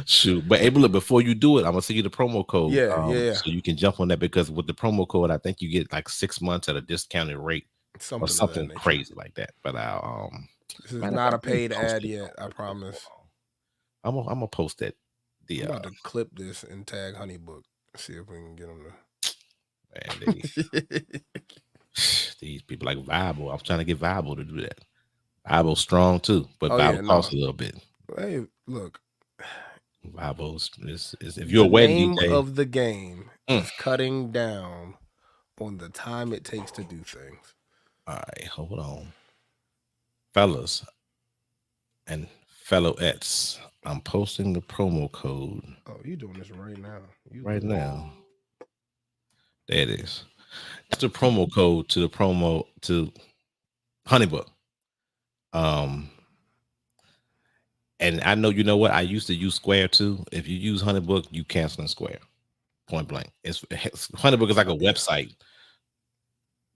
Shoot, but Abel, look, before you do it, I'm gonna send you the promo code, Yeah, yeah. so you can jump on that, because with the promo code, I think you get like 6 months at a discounted rate or Something of that something nature. crazy like that. But I'll This is matter of not fact, a let me paid post ad it. yet, I promise. I'm gonna post that. I'm The about to clip this and tag Honeybook. See if we can get him man, to. these people like Viable. I was trying to get Viable to do that. Viable's strong too, but Oh Viable yeah, no. costs a little bit. Hey, look. Viable is if you're The a wedding name DJ. of the game Mm. is cutting down on the time it takes to do things. All right, hold on, fellas and fellowettes. I'm posting the promo code Oh, you doing this right now? You right good? now. There it is. It's the promo code to Honeybook. Um, and I know, you know what, I used to use Square too. If you use Honeybook, you canceling Square. Point blank. Honeybook is like a website,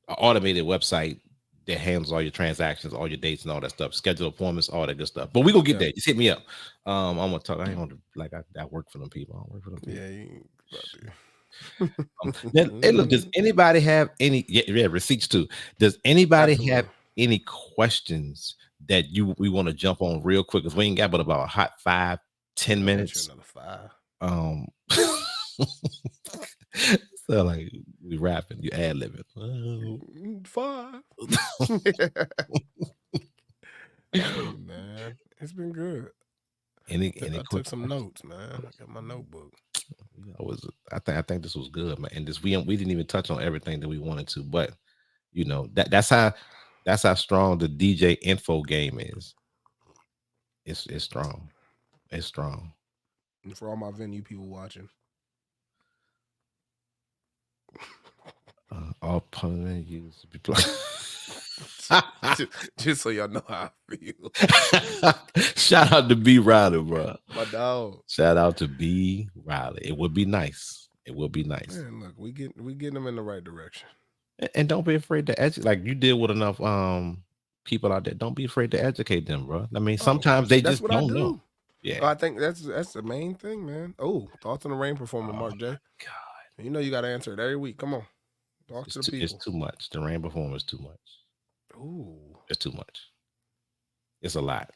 an automated website that handles all your transactions, all your dates, and all that stuff. Schedule appointments, all that good stuff. But we gonna get there. Just hit me up. I'm gonna talk. I ain't gonna like I work for them people. I don't work for them people. Yeah, you about to. Then, hey, look, does anybody have any receipts too? Does anybody have Absolutely. any questions that we want to jump on real quick? Because we ain't got but about a hot 5-10 I bet you minutes. another 5. So like we rapping, you ad libbing. 5. Hey man, it's been good. Any I quick took some notes, man. I got my notebook. I think this was good, man. And this we didn't even touch on everything that we wanted to, but that's how strong the DJ info game is. It's strong. It's strong. And for all my venue people watching, All permanent use. Just so y'all know how I feel. Shout out to B Riley, bro. My dog. Shout out to B Riley. It would be nice. It would be nice. Man, look, we getting them in the right direction. And don't be afraid to educate. Like you deal with enough people out there. Don't be afraid to educate them, bro. I mean, sometimes they That's just what I don't know. do. Yeah. I think that's the main thing, man. Oh, thoughts on the rain performer, Mark J. God, You know you got to answer it every week. Come on, talk it's to the too, people. it's too much. The rain performance is too much. Ooh, It's too much. It's a lot.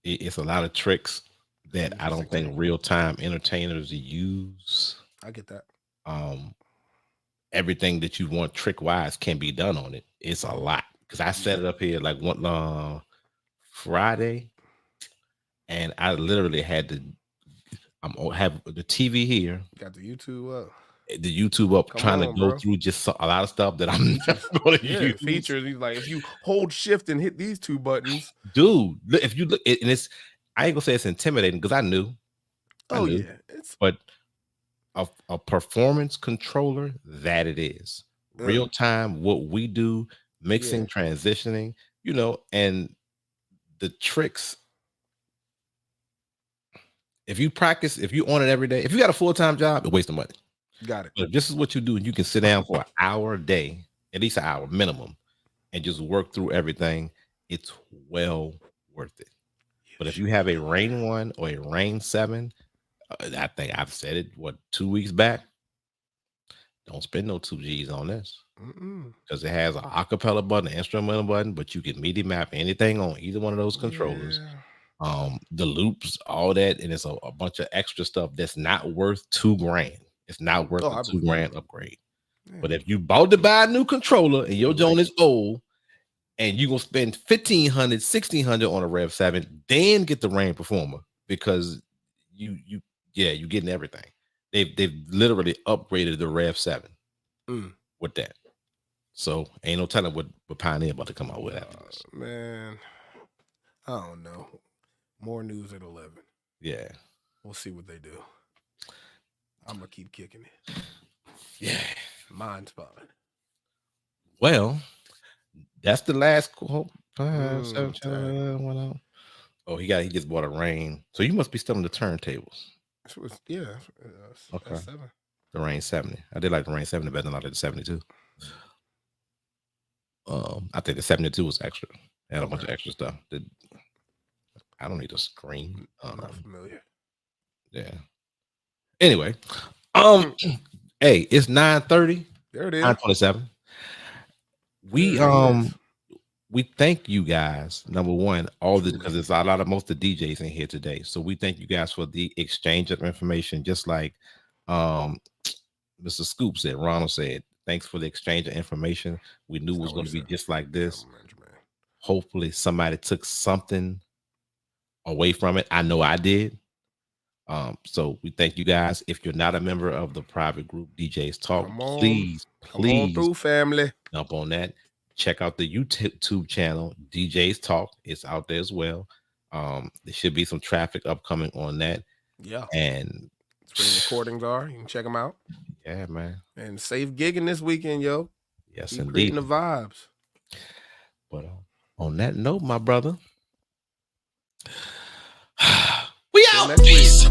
It's a lot of tricks that I don't think real time entertainers use. I get that. Everything that you want trick wise can be done on it. It's a lot because I set it up here like one Friday, and I literally had to. Have the TV here. Got the YouTube up. The YouTube up, trying to go through just a lot of stuff that I'm never going to use. Features. He's like, if you hold shift and hit these two buttons, dude. If you look, and it's, I ain't gonna say it's intimidating because I knew. Yeah, but a performance controller that it is real time. What we do, mixing, transitioning, and the tricks. If you practice, if you on it every day, if you got a full-time job, it's a waste of money. Got it. But if this is what you do, and you can sit down for an hour a day, at least an hour minimum, and just work through everything, it's well worth it. But if you have a Rain 1 or a Rain 7, I think I've said it, 2 weeks back, don't spend no 2 G's on this. Because it has an acapella button, an instrumental button, but you can MIDI map anything on either one of those controllers. The loops, all that, and it's a bunch of extra stuff that's not worth $2,000. It's not worth a $2,000 upgrade. But if you bought to buy a new controller and your joint is old, and you're gonna spend $1,500, $1,600 on a Rev 7, then get the Rain Performer, because you're getting everything. They've literally upgraded the Rev 7 with that. So ain't no telling what Pioneer about to come out with after this. Man, I don't know. More news at 11. Yeah. We'll see what they do. I'm going to keep kicking it. Yeah. Mine's fine. Well, that's the last 5, 7, 1 out. Oh, he just bought a Rain. So you must be still on the turntables. Yeah. Okay. 7. The Rain 70. I did like the Rain 70 better than I did the 72. I think the 72 was extra. It had a bunch of extra stuff. I don't need a screen. I'm not familiar. Yeah. Anyway, hey, it's 9:30. There it is. 9:27. We thank you guys. Number one, because there's a lot of most of the DJs in here today. So we thank you guys for the exchange of information. Just like Mr. Scoop said, Ronald said, thanks for the exchange of information. We knew it was going to be just like this. Hopefully somebody took something away from it. I know I did. So we thank you guys. If you're not a member of the private group Djs Talk, please come on through, family. Jump on that. Check out the YouTube channel Djs Talk. It's out there as well. There should be some traffic upcoming on that. Yeah. And that's where the recordings are. You can check them out. Yeah, man. And safe gigging this weekend, yo. Yes, keep indeed. Creating the vibes. But on that note, my brother, we out. Peace.